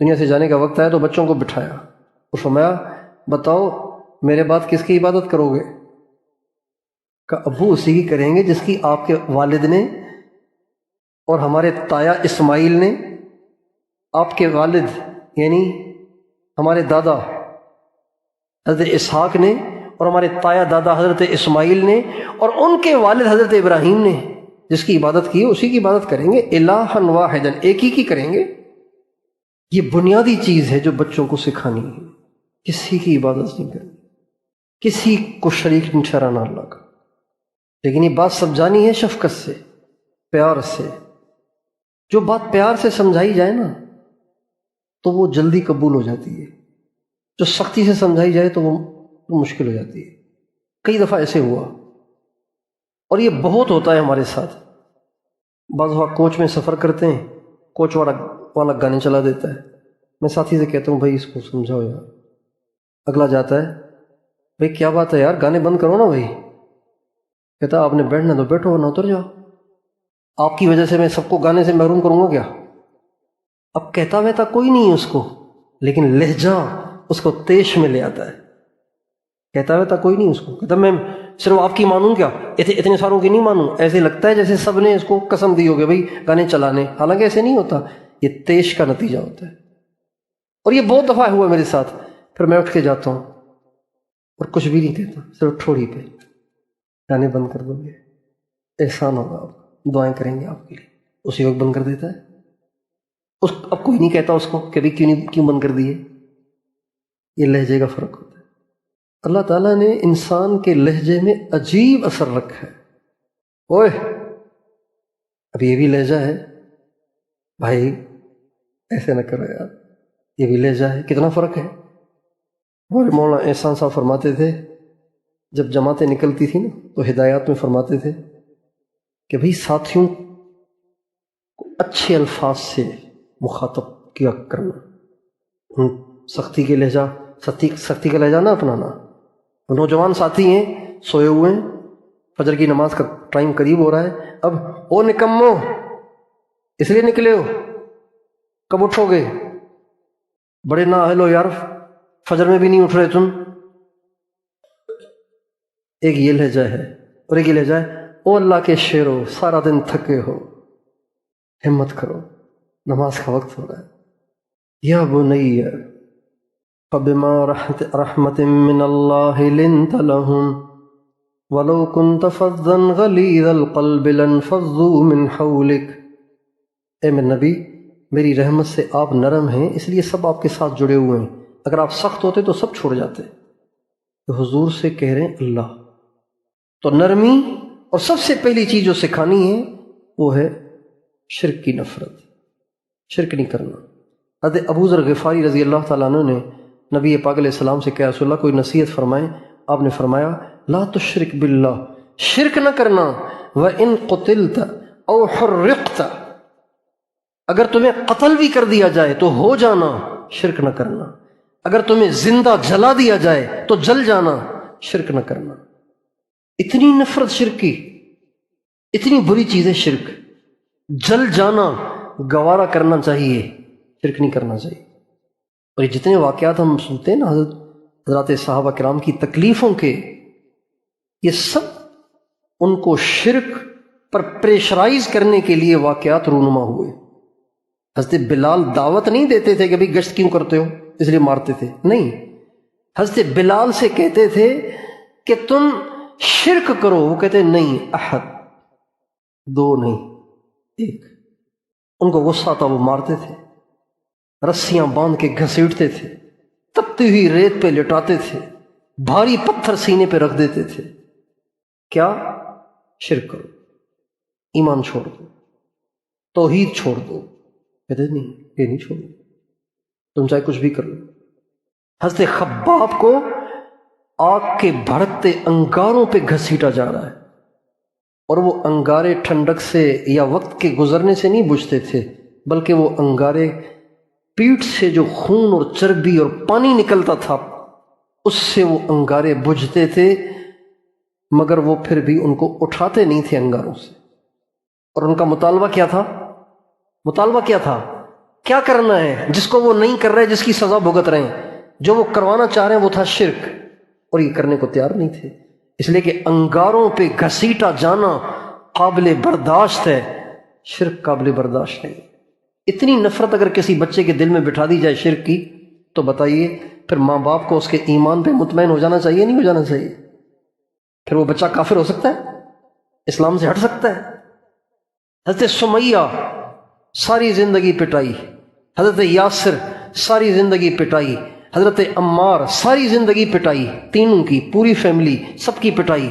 دنیا سے جانے کا وقت آیا، تو بچوں کو بٹھایا اور فرمایا بتاؤ میرے بعد کس کی عبادت کرو گے؟ کہ ابو اسی کی کریں گے جس کی آپ کے والد نے اور ہمارے تایا اسماعیل نے، آپ کے والد یعنی ہمارے دادا حضرت اسحاق نے، اور ہمارے تایا دادا حضرت اسماعیل نے، اور ان کے والد حضرت ابراہیم نے جس کی عبادت کی اسی کی عبادت کریں گے، الہا واحدا، ایک ہی کی کریں گے۔ یہ بنیادی چیز ہے جو بچوں کو سکھانی ہے، کسی کی عبادت نہیں کرنی، کسی کو شریک نہیں ٹھہرانا اللہ کا، لیکن یہ بات سمجھانی ہے شفقت سے، پیار سے۔ جو بات پیار سے سمجھائی جائے نا تو وہ جلدی قبول ہو جاتی ہے، جو سختی سے سمجھائی جائے تو وہ مشکل ہو جاتی ہے۔ کئی دفعہ ایسے ہوا، اور یہ بہت ہوتا ہے ہمارے ساتھ۔ بعض وقت کوچ میں سفر کرتے ہیں، کوچ والا گانے چلا دیتا ہے، میں ساتھی سے کہتا ہوں بھائی اس کو سمجھاؤ یار، اگلا جاتا ہے بھائی کیا بات ہے یار گانے بند کرو نا بھائی، کہتا آپ نے بیٹھنا تو بیٹھو ورنہ اتر جاؤ، آپ کی وجہ سے میں سب کو گانے سے محروم کروں گا کیا؟ اب کہتا ویتا کوئی نہیں ہے اس کو، لیکن لہجہ اس کو طیش میں لے آتا ہے۔ کہتا ویتا کوئی نہیں اس کو، کہتا میں صرف آپ کی مانوں کیا، اتنے ساروں کی نہیں مانوں، ایسے لگتا ہے جیسے سب نے اس کو قسم دی ہوگی بھائی گانے چلانے، حالانکہ ایسے نہیں ہوتا، یہ طیش کا نتیجہ ہوتا ہے۔ اور یہ بہت دفعہ ہوا میرے ساتھ، پھر میں اٹھ کے جاتا ہوں اور کچھ بھی نہیں کہتا، صرف ٹھوڑی پہ گانے بند کر دو گے، احسان ہوگا، آپ دعائیں کریں گے آپ کے لیے، اسی وقت بند کر دیتا ہے۔ اب کوئی نہیں کہتا اس کو کہ بھی کیوں بند کر دیے۔ یہ لہجے کا فرق ہوتا ہے۔ اللہ تعالیٰ نے انسان کے لہجے میں عجیب اثر رکھا ہے۔ اوئے اب یہ بھی لہجہ ہے بھائی، ایسے نہ کرو یار، یہ بھی لہجہ ہے، کتنا فرق ہے۔ ہمارے مولانا احسان صاحب فرماتے تھے جب جماعتیں نکلتی تھیں نا تو ہدایات میں فرماتے تھے کہ بھئی ساتھیوں کو اچھے الفاظ سے مخاطب کیا کرنا، سختی کا لہجہ نہ اپنانا۔ نوجوان ساتھی ہیں، سوئے ہوئے ہیں، فجر کی نماز کا ٹائم قریب ہو رہا ہے، اب او نکمو اس لیے نکلے ہو، کب اٹھو گے، بڑے نااہل ہو یار، فجر میں بھی نہیں اٹھ رہے تم۔ ایک یہ لہجہ ہے، اور ایک یہ لہجہ ہے او اللہ کے شیرو سارا دن تھکے ہو، ہمت کرو، نماز کا وقت ہو رہا ہے۔ یا بنی فبما رحمت من اللہ لنت لهم ولو كنت فظا غلیظ القلب لانفضوا من حولک۔ اے میرے نبی، میری رحمت سے آپ نرم ہیں، اس لیے سب آپ کے ساتھ جڑے ہوئے ہیں، اگر آپ سخت ہوتے تو سب چھوڑ جاتے۔ تو حضور سے کہہ رہے ہیں اللہ، تو نرمی اور سب سے پہلی چیز جو سکھانی ہے وہ ہے شرک کی نفرت، شرک نہیں کرنا۔ حضرت ابو ذر غفاری رضی اللہ تعالیٰ عنہ نے نبی پاک علیہ السلام سے کہا رسول اللہ کوئی نصیحت فرمائیں، آپ نے فرمایا لا تشرک باللہ، شرک نہ کرنا، وَإِن قُتِلْتَ أَوْ حُرِّقْتَ، اگر تمہیں قتل بھی کر دیا جائے تو ہو جانا، شرک نہ کرنا، اگر تمہیں زندہ جلا دیا جائے تو جل جانا، شرک نہ کرنا۔ اتنی نفرت شرک کی، اتنی بری چیز ہے شرک، جل جانا گوارا کرنا چاہیے، شرک نہیں کرنا چاہیے۔ اور یہ جتنے واقعات ہم سنتے ہیں نا حضرات صحابہ کرام کی تکلیفوں کے، یہ سب ان کو شرک پر پریشرائز کرنے کے لیے واقعات رونما ہوئے۔ حضرت بلال دعوت نہیں دیتے تھے کہ بھئی گشت کیوں کرتے ہو اس لیے مارتے تھے، نہیں، حضرت بلال سے کہتے تھے کہ تم شرک کرو، وہ کہتے نہیں، احد، دو نہیں ایک۔ ان کو غصہ آتا وہ مارتے تھے، رسیاں باندھ کے گھسیٹتے تھے، تپتی ہوئی ریت پہ لٹاتے تھے، بھاری پتھر سینے پہ رکھ دیتے تھے۔ کیا؟ شرک کرو، ایمان چھوڑ دو، توحید چھوڑ دو۔ کہتے نہیں، یہ نہیں چھوڑو، تم چاہے کچھ بھی کر لو۔ حضرت خباب کو آگ کے بھڑکتے انگاروں پہ گھسیٹا جا رہا ہے، اور وہ انگارے ٹھنڈک سے یا وقت کے گزرنے سے نہیں بجھتے تھے، بلکہ وہ انگارے پیٹھ سے جو خون اور چربی اور پانی نکلتا تھا اس سے وہ انگارے بجھتے تھے، مگر وہ پھر بھی ان کو اٹھاتے نہیں تھے انگاروں سے۔ اور ان کا مطالبہ کیا تھا؟ مطالبہ کیا تھا؟ کیا کرنا ہے جس کو وہ نہیں کر رہے، جس کی سزا بھگت رہے ہیں؟ جو وہ کروانا چاہ رہے ہیں وہ تھا شرک، اور یہ کرنے کو تیار نہیں تھے، اس لیے کہ انگاروں پہ گھسیٹا جانا قابل برداشت ہے، شرک قابل برداشت نہیں۔ اتنی نفرت اگر کسی بچے کے دل میں بٹھا دی جائے شرک کی، تو بتائیے پھر ماں باپ کو اس کے ایمان پہ مطمئن ہو جانا چاہیے نہیں ہو جانا چاہیے؟ پھر وہ بچہ کافر ہو سکتا ہے؟ اسلام سے ہٹ سکتا ہے؟ حضرت سمیہ ساری زندگی پٹائی، حضرت یاسر ساری زندگی پٹائی، حضرت عمار ساری زندگی پٹائی، تینوں کی، پوری فیملی سب کی پٹائی۔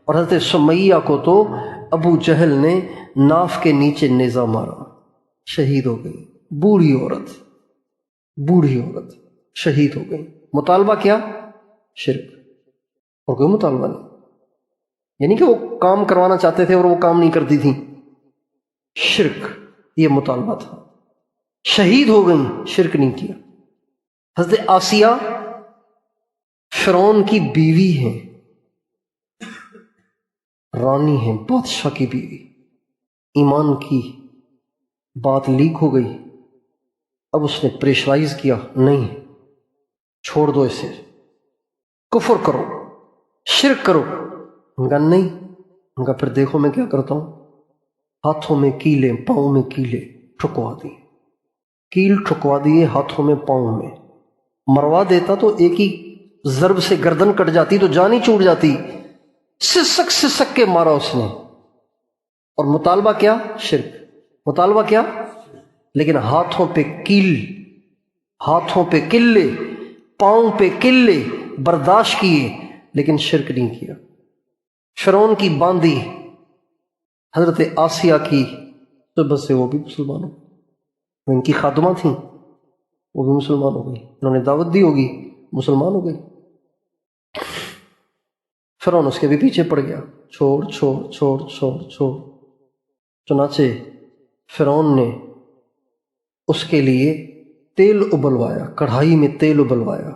اور حضرت سمیہ کو تو ابو جہل نے ناف کے نیچے نیزہ مارا، شہید ہو گئی۔ بوڑھی عورت شہید ہو گئی۔ مطالبہ کیا؟ شرک، اور کوئی مطالبہ نہیں۔ یعنی کہ وہ کام کروانا چاہتے تھے اور وہ کام نہیں کرتی تھیں، شرک یہ مطالبہ تھا۔ شہید ہو گئیں، شرک نہیں کیا۔ حضرت آسیہ فرعون کی بیوی ہیں، رانی ہیں، بادشاہ کی بیوی، ایمان کی بات لیک ہو گئی۔ اب اس نے پریشرائز کیا، نہیں چھوڑ دو اسے، کفر کرو، شرک کرو۔ ان کا نہیں، ان کا پھر دیکھو میں کیا کرتا ہوں، ہاتھوں میں کیلے، پاؤں میں کیلے ٹھکوا دیے، کیل ٹھکوا دیے ہاتھوں میں پاؤں میں۔ مروا دیتا تو ایک ہی ضرب سے گردن کٹ جاتی، تو جان ہی چھوٹ جاتی، سسک کے مارا اس نے۔ اور مطالبہ کیا؟ شرک، مطالبہ کیا؟ لیکن ہاتھوں پہ کیل، ہاتھوں پہ کلے، پاؤں پہ کلے برداشت کیے، لیکن شرک نہیں کیا۔ فرعون کی باندی حضرت آسیہ کی صبح سے وہ بھی مسلمان ہو، وہ ان کی خادمہ تھیں، وہ بھی مسلمان ہو گئی، انہوں نے دعوت دی ہوگی، مسلمان ہو گئی۔ فرعون اس کے بھی پیچھے پڑ گیا، چھوڑ چھوڑ چھوڑ چھوڑ چھوڑ۔ چنانچہ فرعون نے اس کے لیے تیل ابلوایا، کڑھائی میں تیل ابلوایا،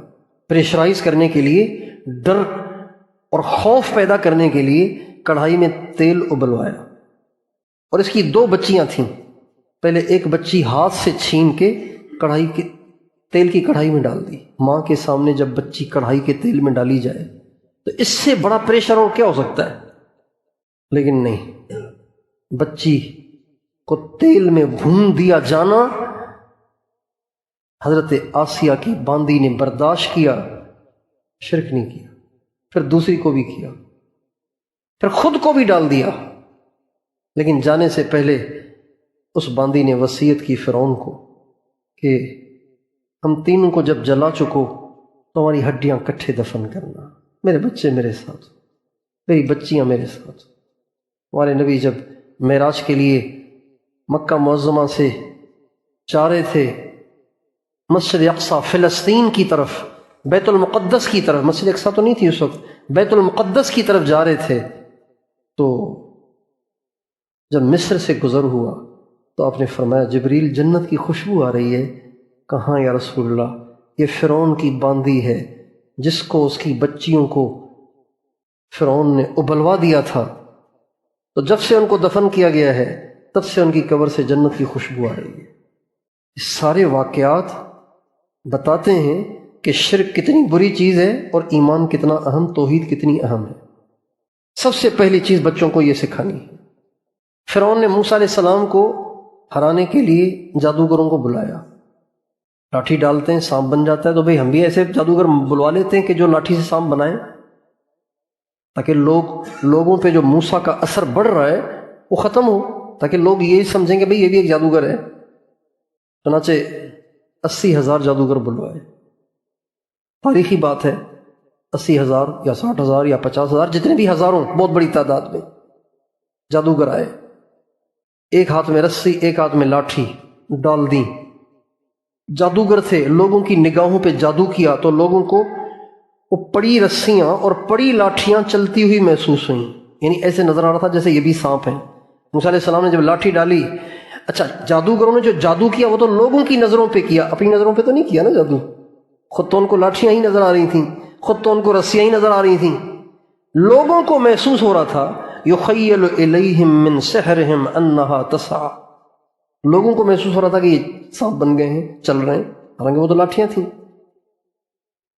پریشرائز کرنے کے لیے، ڈر اور خوف پیدا کرنے کے لیے کڑھائی میں تیل ابلوایا۔ اور اس کی 2 بچیاں تھیں، پہلے ایک بچی ہاتھ سے چھین کے کڑھائی کے تیل کی کڑھائی میں ڈال دی۔ ماں کے سامنے جب بچی کڑھائی کے تیل میں ڈالی جائے تو اس سے بڑا پریشر اور کیا ہو سکتا ہے؟ لیکن نہیں، بچی کو تیل میں بھون دیا جانا حضرت آسیہ کی باندی نے برداشت کیا، شرک نہیں کیا۔ پھر دوسری کو بھی کیا، پھر خود کو بھی ڈال دیا۔ لیکن جانے سے پہلے اس باندی نے وصیت کی فرعون کو کہ ہم تینوں کو جب جلا چکو تو ہماری ہڈیاں کٹھے دفن کرنا، میرے بچے میرے ساتھ، میری بچیاں میرے ساتھ۔ ہمارے نبی جب معراج کے لیے مکہ معظمہ سے جا رہے تھے مسجد اقصی فلسطین کی طرف، بیت المقدس کی طرف، مسجد اقصی تو نہیں تھی اس وقت، بیت المقدس کی طرف جا رہے تھے، تو جب مصر سے گزر ہوا تو آپ نے فرمایا جبریل جنت کی خوشبو آ رہی ہے۔ کہاں یا رسول اللہ؟ یہ فرعون کی باندی ہے جس کو اس کی بچیوں کو فرعون نے ابلوا دیا تھا، تو جب سے ان کو دفن کیا گیا ہے تب سے ان کی قبر سے جنت کی خوشبو آ رہی ہے۔ یہ سارے واقعات بتاتے ہیں کہ شرک کتنی بری چیز ہے اور ایمان کتنا اہم، توحید کتنی اہم ہے۔ سب سے پہلی چیز بچوں کو یہ سکھانی ہے۔ فرعون نے موسیٰ علیہ السلام کو ہرانے کے لیے جادوگروں کو بلایا، لاٹھی ڈالتے ہیں سانپ بن جاتا ہے، تو بھئی ہم بھی ایسے جادوگر بلوا لیتے ہیں کہ جو لاٹھی سے سانپ بنائیں، تاکہ لوگوں پہ جو موسیٰ کا اثر بڑھ رہا ہے وہ ختم ہو، تاکہ لوگ یہ سمجھیں کہ بھئی یہ بھی ایک جادوگر ہے، چنانچہ 80,000 جادوگر بلوائے۔ تاریخی بات ہے، 80,000 یا 60,000 یا 50,000، جتنے بھی ہزاروں، بہت بڑی تعداد میں جادوگر آئے، ایک ہاتھ میں رسی ایک ہاتھ میں لاٹھی ڈال دیں۔ جادوگر تھے، لوگوں کی نگاہوں پہ جادو کیا تو لوگوں کو وہ پڑی رسیاں اور پڑی لاٹھیاں چلتی ہوئی محسوس ہوئیں، یعنی ایسے نظر آ رہا تھا جیسے یہ بھی سانپ ہیں۔ موسیٰ علیہ السلام نے جب لاٹھی ڈالی، اچھا جادوگروں نے جو جادو کیا وہ تو لوگوں کی نظروں پہ کیا، اپنی نظروں پہ تو نہیں کیا نا جادو۔ خود تو ان کو لاٹھیاں ہی نظر آ رہی تھیں، خود تو ان کو رسیاں ہی نظر آ رہی تھیں، لوگوں کو محسوس ہو رہا تھا یخیل الیہم من سحرہم انہا تسعی، لوگوں کو محسوس ہو رہا تھا کہ یہ سانپ بن گئے ہیں، چل رہے ہیں، حالانکہ وہ تو لاٹھیاں تھیں۔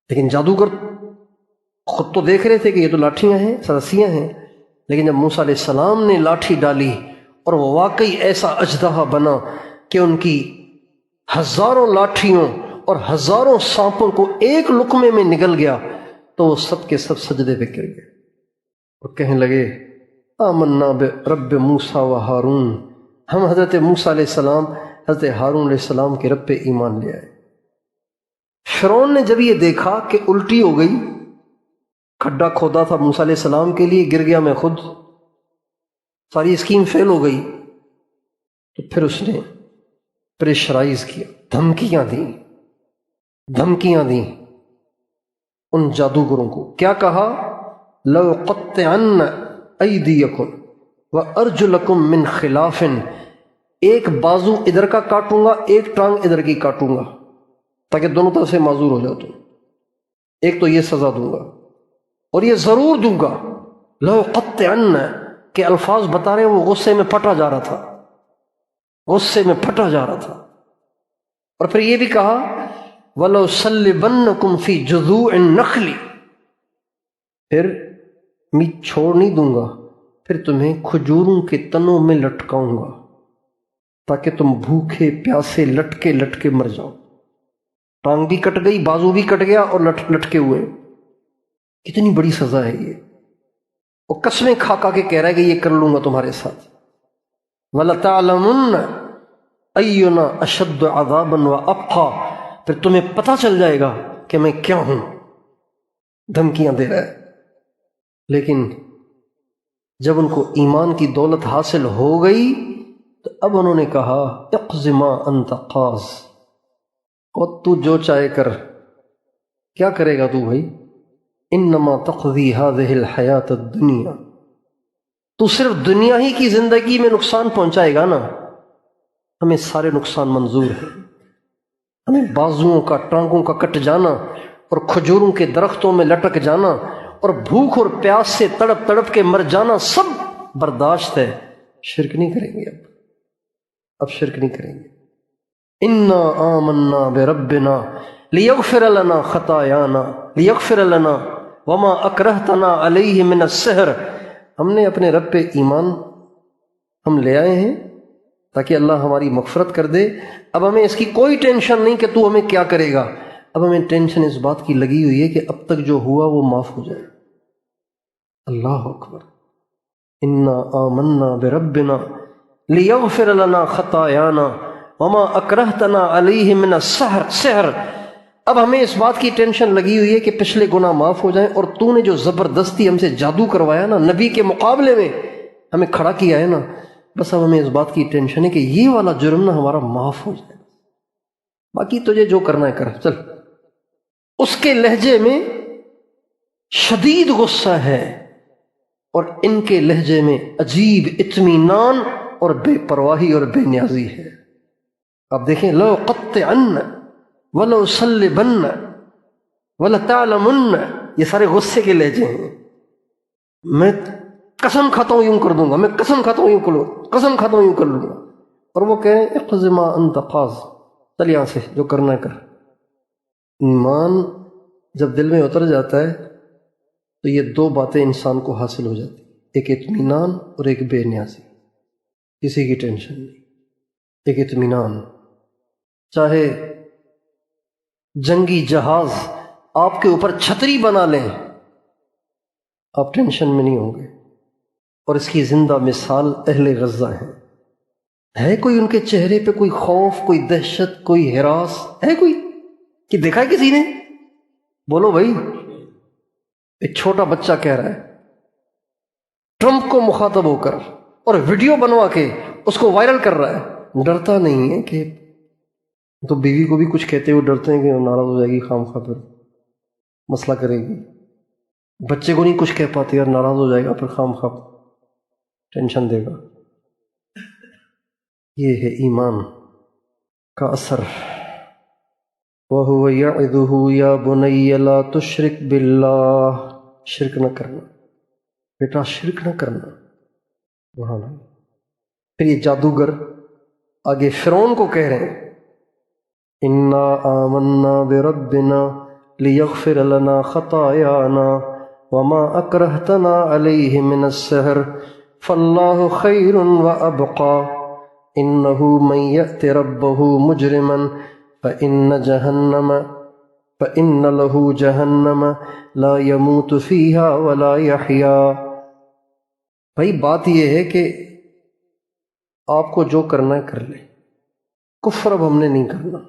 لیکن جادوگر خود تو دیکھ رہے تھے کہ یہ تو لاٹھیاں ہیں، رسیاں ہیں، لیکن جب موسیٰ علیہ السلام نے لاٹھی ڈالی اور وہ واقعی ایسا اژدہا بنا کہ ان کی ہزاروں لاٹھیوں اور ہزاروں سانپوں کو ایک لقمے میں نگل گیا، تو وہ سب کے سب سجدے پہ گر گئے اور کہنے لگے آمنا برب موسیٰ و ہارون، ہم حضرت موسیٰ علیہ السلام حضرت ہارون علیہ السلام کے رب پہ ایمان لے آئے۔ فرعون نے جب یہ دیکھا کہ الٹی ہو گئی، کھڈا کھودا تھا موسیٰ علیہ السلام کے لیے، گر گیا میں خود، ساری اسکیم فیل ہو گئی، تو پھر اس نے پریشرائز کیا، دھمکیاں دیں ان جادوگروں کو۔ کیا کہا؟ لَأُقَطِّعَنَّ أَيْدِيَكُمْ وَأَرْجُلَكُمْ مِنْ خِلَافٍ، ایک بازو ادھر کا کاٹوں گا، ایک ٹانگ ادھر کی کاٹوں گا، تاکہ دونوں طرف سے معذور ہو جاؤ تم، ایک تو یہ سزا دوں گا اور یہ ضرور دوں گا۔ لَأُقَطِّعَنَّ کہ الفاظ بتا رہے ہیں، وہ غصے میں پھٹا جا رہا تھا، اور پھر یہ بھی کہا وَلَأُصَلِّبَنَّكُمْ فِي جُذُوعِ النَّخْلِ، پھر میں چھوڑ نہیں دوں گا، پھر تمہیں کھجوروں کے تنوں میں لٹکاؤں گا تاکہ تم بھوکے پیاسے لٹکے مر جاؤ۔ ٹانگ بھی کٹ گئی، بازو بھی کٹ گیا اور لٹکے ہوئے، کتنی بڑی سزا ہے یہ۔ وہ قسمیں کھا کے کہہ رہا ہے کہ یہ کر لوں گا تمہارے ساتھ۔ وَلَتَعْلَمُنَّ أَيُّنَا أَشَدُّ عَذَابًا وَأَبْقَىٰ، پھر تمہیں پتہ چل جائے گا کہ میں کیا ہوں۔ دھمکیاں دے رہا ہے، لیکن جب ان کو ایمان کی دولت حاصل ہو گئی تو اب انہوں نے کہا اقض ما انت قاض، اور تو جو چاہے کر، کیا کرے گا تو بھائی؟ انما تقضی هذه الحیات الدنیا، تو صرف دنیا ہی کی زندگی میں نقصان پہنچائے گا نا، ہمیں سارے نقصان منظور ہیں، ہمیں بازوؤں کا ٹانگوں کا کٹ جانا اور کھجوروں کے درختوں میں لٹک جانا اور بھوک اور پیاس سے تڑپ کے مر جانا سب برداشت ہے، شرک نہیں کریں گے، اب شرک نہیں کریں گے۔ انا آمنا بربنا لیغفر لنا خطایانا لیغفر لنا وما اکرہتنا علیہ من السحر، ہم نے اپنے رب پہ ایمان ہم لے آئے ہیں تاکہ اللہ ہماری مغفرت کر دے۔ اب ہمیں اس کی کوئی ٹینشن نہیں کہ تو ہمیں کیا کرے گا، اب ہمیں ٹینشن اس بات کی لگی ہوئی ہے کہ اب تک جو ہوا وہ معاف ہو جائے۔ اللہ اکبر۔ انا آمنا بربنا لیغفر لنا خطایانا وما اکرہتنا علیہ من السحر، اب ہمیں اس بات کی ٹینشن لگی ہوئی ہے کہ پچھلے گناہ معاف ہو جائیں، اور تو نے جو زبردستی ہم سے جادو کروایا نا، نبی کے مقابلے میں ہمیں کھڑا کیا ہے نا، بس اب ہمیں اس بات کی ٹینشن ہے کہ یہ والا جرم نا ہمارا معاف ہو جائے، باقی تجھے جو کرنا ہے کر چل۔ اس کے لہجے میں شدید غصہ ہے اور ان کے لہجے میں عجیب اطمینان اور بے پرواہی اور بے نیازی ہے۔ آپ دیکھیں لَأُقَطِّعَنَّ وَلَأُصَلِّبَنَّ وَلَتَعْلَمُنَّ، یہ سارے غصے کے لہجے ہیں۔ میں قسم کھاتا ہوں یوں کر دوں گا، میں قسم کھاتا ہوں یوں کر لوں گا، قسم کھاتا ہوں یوں کر لوں گا، اور وہ کہہ رہے ہیں اقض ما انت قاض، چل یہاں سے جو کرنا ہے کر۔ ایمان جب دل میں اتر جاتا ہے تو یہ دو باتیں انسان کو حاصل ہو جاتی، ایک اطمینان اور ایک بے نیازی، کسی کی ٹینشن نہیں۔ ایک اطمینان، چاہے جنگی جہاز آپ کے اوپر چھتری بنا لیں آپ ٹینشن میں نہیں ہوں گے، اور اس کی زندہ مثال اہل غزہ ہیں۔ ہے کوئی ان کے چہرے پہ کوئی خوف، کوئی دہشت، کوئی ہراس ہے کوئی کہ دیکھا ہے کسی نے؟ بولو بھائی۔ ایک چھوٹا بچہ کہہ رہا ہے ٹرمپ کو مخاطب ہو کر، اور ویڈیو بنوا کے اس کو وائرل کر رہا ہے، ڈرتا نہیں ہے کہ تو بیوی کو بھی کچھ کہتے ہوئے ڈرتے ہیں کہ ناراض ہو جائے گی، خام خواہ پھر مسئلہ کرے گی۔ بچے کو نہیں کچھ کہہ پاتے اور ناراض ہو جائے گا، پھر خام خواہ ٹینشن دے گا۔ یہ ہے ایمان کا اثر۔ وَهُوَ يَعِظُهُ يَا بُنَيَّ لَا تُشْرِكْ بِاللَّهِ، شرک نہ کرنا بیٹا، شرک نہ کرنا۔ وہاں نہیں۔ پھر یہ جادوگر آگے فرعون کو کہہ رہے ہیں اِنَّا آمَنَّا بِرَبِّنَا لِيَغْفِرَ لَنَا خَطَايَانَا وَمَا أَكْرَهْتَنَا عَلَيْهِ مِنَ السِّحْرِ فَاللَّهُ خَيْرٌ وَأَبْقَى إِنَّهُ مَن يَأْتِ رَبَّهُ مُجْرِمًا فَإِنَّ لَهُ جَهَنَّمَ لَا يَمُوتُ فِيهَا وَلَا يَحْيَا۔ بھائی بات یہ ہے کہ آپ کو جو کرنا ہے کر لیں، کفر اب ہم نے نہیں کرنا،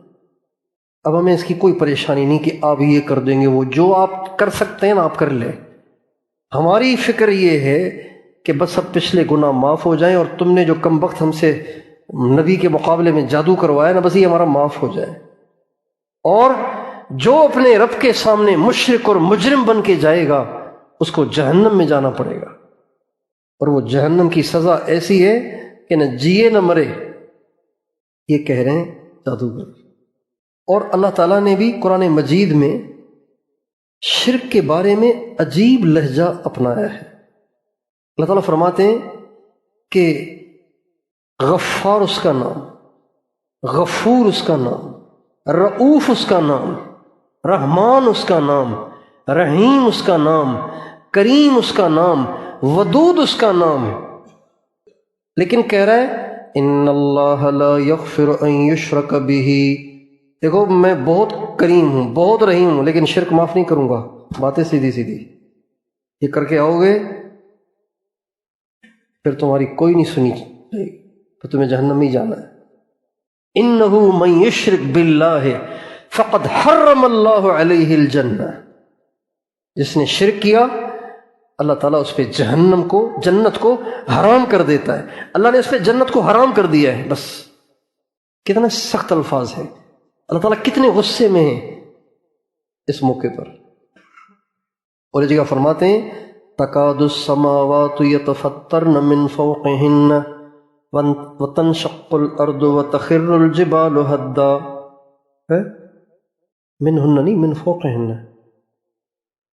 اب ہمیں اس کی کوئی پریشانی نہیں کہ آپ یہ کر دیں گے، وہ جو آپ کر سکتے ہیں نا آپ کر لیں۔ ہماری فکر یہ ہے کہ بس اب پچھلے گناہ معاف ہو جائیں، اور تم نے جو کم وقت ہم سے نبی کے مقابلے میں جادو کروایا نا، بس یہ ہمارا معاف ہو جائے۔ اور جو اپنے رب کے سامنے مشرک اور مجرم بن کے جائے گا اس کو جہنم میں جانا پڑے گا، اور وہ جہنم کی سزا ایسی ہے کہ نہ جیے نہ مرے۔ یہ کہہ رہے ہیں جادوگر۔ اور اللہ تعالیٰ نے بھی قرآن مجید میں شرک کے بارے میں عجیب لہجہ اپنایا ہے۔ اللہ تعالیٰ فرماتے ہیں کہ غفار اس کا نام، غفور اس کا نام، رؤوف اس کا نام، رحمان اس کا نام، رحیم اس کا نام، کریم اس کا نام، ودود اس کا نام۔ لیکن کہہ رہا ہے ان اللہ لا یغفر ان یشرک بہ، دیکھو میں بہت کریم ہوں، بہت رحیم ہوں، لیکن شرک معاف نہیں کروں گا۔ باتیں سیدھی سیدھی، یہ کر کے آؤ گے پھر تمہاری کوئی نہیں سنی جائے گی، پھر تمہیں جہنم ہی جانا ہے۔ انہ من یشرک باللہ فقد حرم اللہ علیہ الجنہ، جس نے شرک کیا اللہ تعالیٰ اس پہ جہنم کو، جنت کو حرام کر دیتا ہے۔ اللہ نے اس پہ جنت کو حرام کر دیا ہے۔ بس کتنے سخت الفاظ ہیں، اللہ تعالیٰ کتنے غصے میں ہیں اس موقع پر۔ اور یہ جگہ فرماتے ہیں تکاد السماوات یتفطرن من فوقہن وتنشق الارض وتخر الجبال ہدا، منہن نہیں من فوقہن،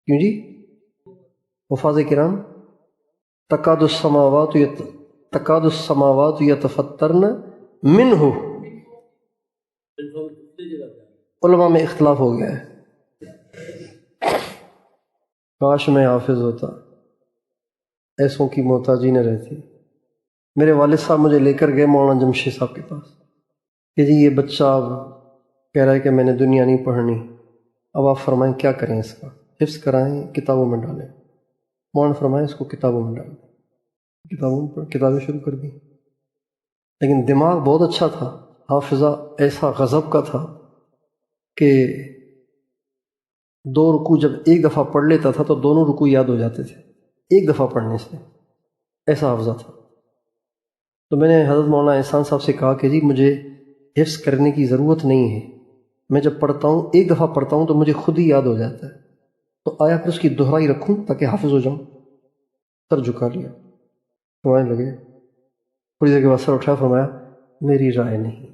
کیوں جی حفاظ کرام؟ تکاد السماوات یتفطرن منہ، علماء میں اختلاف ہو گیا ہے، کاش میں حافظ ہوتا، ایسوں کی محتاجی نہ رہتی۔ میرے والد صاحب مجھے لے کر گئے مولانا جمشید صاحب کے پاس کہ جی یہ بچہ اب کہہ رہا ہے کہ میں نے دنیا نہیں پڑھنی، اب آپ فرمائیں کیا کریں، اس کا حفظ کرائیں کتابوں میں ڈالیں؟ مولانا فرمائیں اس کو کتابوں میں ڈالیں۔ کتابیں شروع کر دی، لیکن دماغ بہت اچھا تھا، حافظہ ایسا غضب کا تھا کہ 2 رکوع جب ایک دفعہ پڑھ لیتا تھا تو دونوں رکوع یاد ہو جاتے تھے ایک دفعہ پڑھنے سے، ایسا حافظہ تھا۔ تو میں نے حضرت مولانا احسان صاحب سے کہا کہ جی مجھے حفظ کرنے کی ضرورت نہیں ہے، میں جب پڑھتا ہوں ایک دفعہ پڑھتا ہوں تو مجھے خود ہی یاد ہو جاتا ہے، تو آیا پھر اس کی دہرائی رکھوں تاکہ حافظ ہو جاؤں؟ سر جھکا لیا، سمجھنے لگے، تھوڑی دیر کے بعد سر اٹھایا، فرمایا میری رائے نہیں۔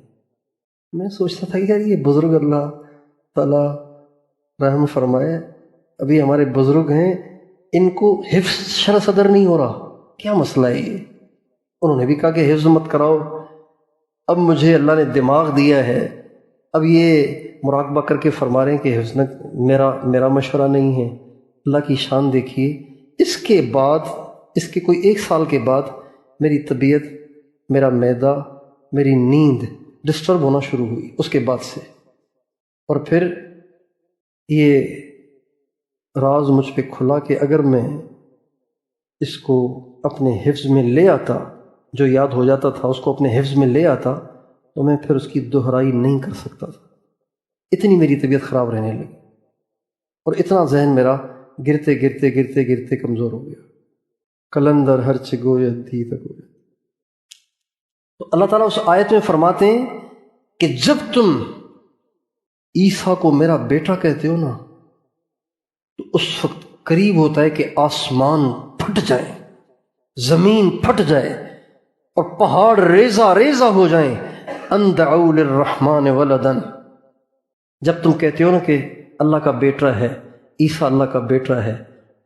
میں سوچتا تھا کہ یار یہ بزرگ اللہ تعالیٰ رحم فرمائے، ابھی ہمارے بزرگ ہیں، ان کو حفظ شرح صدر نہیں ہو رہا، کیا مسئلہ ہے یہ؟ انہوں نے بھی کہا کہ حفظ مت کراؤ، اب مجھے اللہ نے دماغ دیا ہے، اب یہ مراقبہ کر کے فرما رہے ہیں کہ حفظ میرا مشورہ نہیں ہے۔ اللہ کی شان دیکھیے، اس کے بعد، اس کے کوئی 1 سال کے بعد میری طبیعت، میرا معدہ، میری نیند ڈسٹرب ہونا شروع ہوئی اس کے بعد سے، اور پھر یہ راز مجھ پہ کھلا کہ اگر میں اس کو اپنے حفظ میں لے آتا جو یاد ہو جاتا تھا اس کو اپنے حفظ میں لے آتا تو میں پھر اس کی دہرائی نہیں کر سکتا تھا، اتنی میری طبیعت خراب رہنے لگی اور اتنا ذہن میرا گرتے گرتے گرتے گرتے کمزور ہو گیا۔ کلندر ہر چگوید تھی تگوید۔ تو اللہ تعالیٰ اس آیت میں فرماتے ہیں کہ جب تم عیسیٰ کو میرا بیٹا کہتے ہو نا تو اس وقت قریب ہوتا ہے کہ آسمان پھٹ جائیں، زمین پھٹ جائے اور پہاڑ ریزہ ریزہ ہو جائیں، ان دعوا للرحمن ولدا۔ جب تم کہتے ہو نا کہ اللہ کا بیٹا ہے، عیسیٰ اللہ کا بیٹا ہے،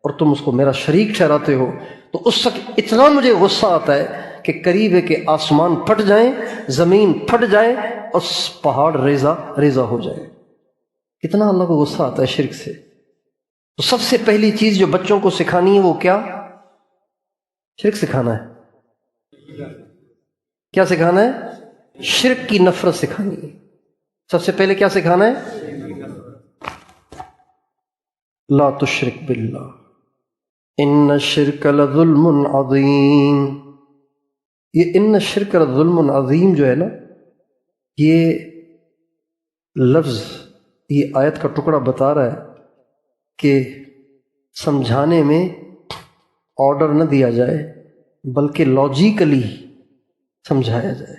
اور تم اس کو میرا شریک ٹھہراتے ہو، تو اس وقت اتنا مجھے غصہ آتا ہے کہ قریب ہے کہ آسمان پھٹ جائیں، زمین پھٹ جائے اور پہاڑ ریزہ ریزہ ہو جائے۔ کتنا اللہ کو غصہ آتا ہے شرک سے۔ تو سب سے پہلی چیز جو بچوں کو سکھانی ہے وہ کیا؟ شرک سکھانا ہے۔ کیا سکھانا ہے؟ شرک کی نفرت سکھانی ہے۔ سب سے پہلے کیا سکھانا ہے؟ لا تشرک باللہ ان الشرک لظلم عظیم۔ یہ ان الشرک لظلم عظیم جو ہے نا، یہ لفظ، یہ آیت کا ٹکڑا بتا رہا ہے کہ سمجھانے میں آرڈر نہ دیا جائے بلکہ لاجیکلی سمجھایا جائے۔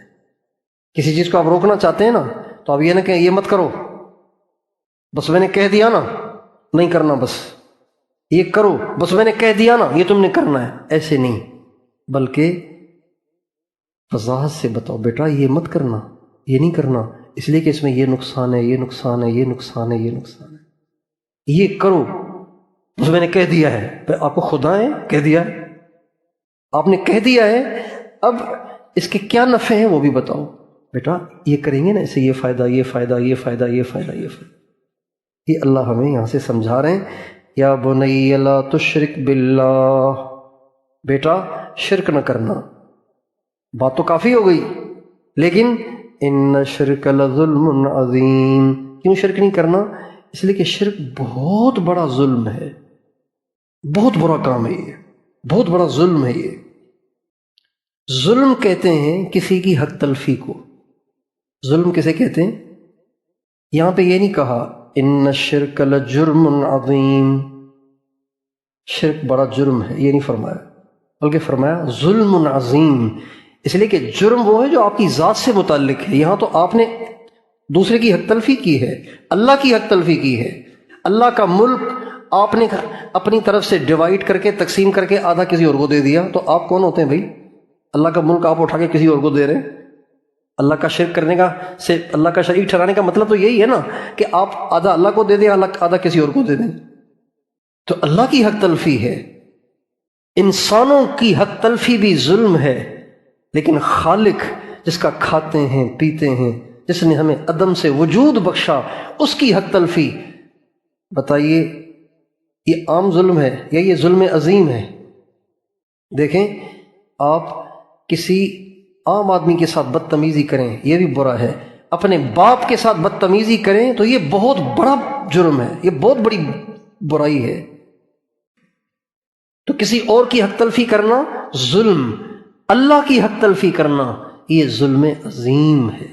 کسی چیز کو آپ روکنا چاہتے ہیں نا تو آپ یہ نہ کہیں یہ مت کرو، بس میں نے کہہ دیا نا نہیں کرنا، بس یہ کرو، بس میں نے کہہ دیا نا یہ تم نے کرنا ہے، ایسے نہیں، بلکہ وضاحت سے بتاؤ بیٹا یہ مت کرنا، یہ نہیں کرنا، اس لیے کہ اس میں یہ نقصان ہے، یہ نقصان ہے، یہ نقصان ہے، یہ نقصان ہے، یہ کرو، بس میں نے کہہ دیا ہے۔ آپ کو خدا ہے کہہ دیا ہے، آپ نے کہہ دیا ہے، اب اس کے کیا نفع ہیں وہ بھی بتاؤ۔ بیٹا یہ کریں گے نا اسے یہ فائدہ، یہ فائدہ، یہ فائدہ، یہ فائدہ، یہ فائدہ۔ یہ اللہ ہمیں یہاں سے سمجھا رہے ہیں، یا بنی لا تشرک باللہ، بیٹا شرک نہ کرنا۔ بات تو کافی ہو گئی، لیکن ان شرک لظلم عظیم۔ کیوں شرک نہیں کرنا؟ اس لیے کہ شرک بہت بڑا ظلم ہے، بہت برا کام ہے، یہ بہت بڑا ظلم ہے۔ یہ ظلم کہتے ہیں کسی کی حق تلفی کو۔ ظلم کسے کہتے ہیں؟ یہاں پہ یہ نہیں کہا ان الشرک لجرم عظیم، شرک بڑا جرم ہے، یہ نہیں فرمایا، بلکہ فرمایا ظلم عظیم۔ اس لیے کہ جرم وہ ہے جو آپ کی ذات سے متعلق ہے۔ یہاں تو آپ نے دوسرے کی حق تلفی کی ہے، اللہ کی حق تلفی کی ہے۔ اللہ کا ملک آپ نے اپنی طرف سے ڈیوائیڈ کر کے، تقسیم کر کے آدھا کسی اور کو دے دیا، تو آپ کون ہوتے ہیں بھائی؟ اللہ کا ملک آپ اٹھا کے کسی اور کو دے رہے ہیں۔ اللہ کا شرک کرنے کا سے اللہ کا شریک ٹھہرانے کا مطلب تو یہی ہے نا کہ آپ آدھا اللہ کو دے دیں، آدھا کسی اور کو دے دیں۔ تو اللہ کی حق تلفی ہے، انسانوں کی حق تلفی بھی ظلم ہے، لیکن خالق جس کا کھاتے ہیں پیتے ہیں، جس نے ہمیں عدم سے وجود بخشا، اس کی حق تلفی، بتائیے یہ عام ظلم ہے یا یہ ظلم عظیم ہے؟ دیکھیں، آپ کسی عام آدمی کے ساتھ بدتمیزی کریں یہ بھی برا ہے، اپنے باپ کے ساتھ بدتمیزی کریں تو یہ بہت بڑا جرم ہے، یہ بہت بڑی برائی ہے۔ تو کسی اور کی حق تلفی کرنا ظلم، اللہ کی حق تلفی کرنا یہ ظلم عظیم ہے،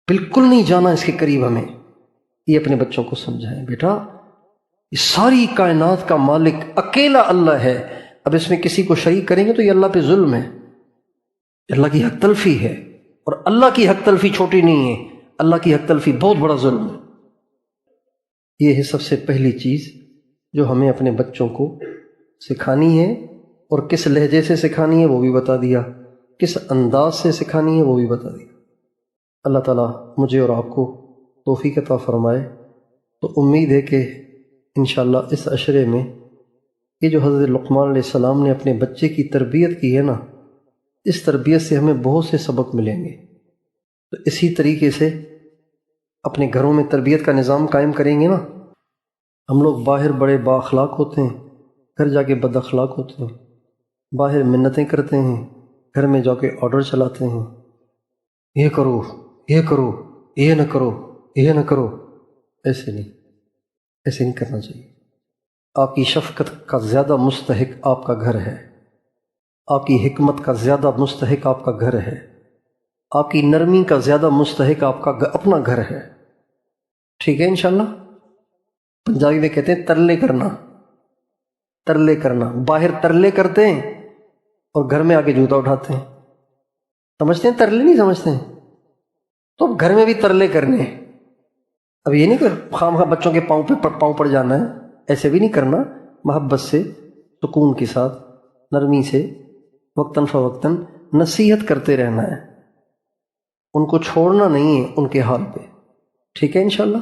بالکل نہیں جانا اس کے قریب ہمیں۔ یہ اپنے بچوں کو سمجھائیں، بیٹا یہ ساری کائنات کا مالک اکیلا اللہ ہے، اب اس میں کسی کو شریک کریں گے تو یہ اللہ پہ ظلم ہے، اللہ کی حق تلفی ہے، اور اللہ کی حق تلفی چھوٹی نہیں ہے، اللہ کی حق تلفی بہت بڑا ظلم ہے۔ یہ ہے سب سے پہلی چیز جو ہمیں اپنے بچوں کو سکھانی ہے، اور کس لہجے سے سکھانی ہے وہ بھی بتا دیا، کس انداز سے سکھانی ہے وہ بھی بتا دیا۔ اللہ تعالیٰ مجھے اور آپ کو توفیق عطا فرمائے۔ تو امید ہے کہ انشاءاللہ اس عشرے میں یہ جو حضرت لقمان علیہ السلام نے اپنے بچے کی تربیت کی ہے نا، اس تربیت سے ہمیں بہت سے سبق ملیں گے۔ تو اسی طریقے سے اپنے گھروں میں تربیت کا نظام قائم کریں گے نا۔ ہم لوگ باہر بڑے با اخلاق ہوتے ہیں، گھر جا کے بد اخلاق ہوتے ہیں، باہر منتیں کرتے ہیں، گھر میں جا کے آرڈر چلاتے ہیں، یہ کرو، یہ کرو، یہ نہ کرو، یہ نہ کرو۔ ایسے نہیں کرنا چاہیے۔ آپ کی شفقت کا زیادہ مستحق آپ کا گھر ہے۔ آپ کی حکمت کا زیادہ مستحق آپ کا گھر ہے، آپ کی نرمی کا زیادہ مستحق آپ کا اپنا گھر ہے۔ ٹھیک ہے انشاءاللہ۔ پنجابی میں کہتے ہیں ترلے کرنا، ترلے کرنا، باہر ترلے کرتے ہیں اور گھر میں آ کے جوتا اٹھاتے ہیں۔ سمجھتے ہیں ترلے؟ نہیں سمجھتے ہیں؟ تو اب گھر میں بھی ترلے کرنے ہیں۔ اب یہ نہیں کہ خواہ مخواہ بچوں کے پاؤں پہ پاؤں پڑ جانا ہے، ایسے بھی نہیں کرنا، محبت سے، سکون کے ساتھ، نرمی سے، وقتاً فوقتاً نصیحت کرتے رہنا ہے، ان کو چھوڑنا نہیں ہے ان کے حال پہ۔ ٹھیک ہے انشاءاللہ۔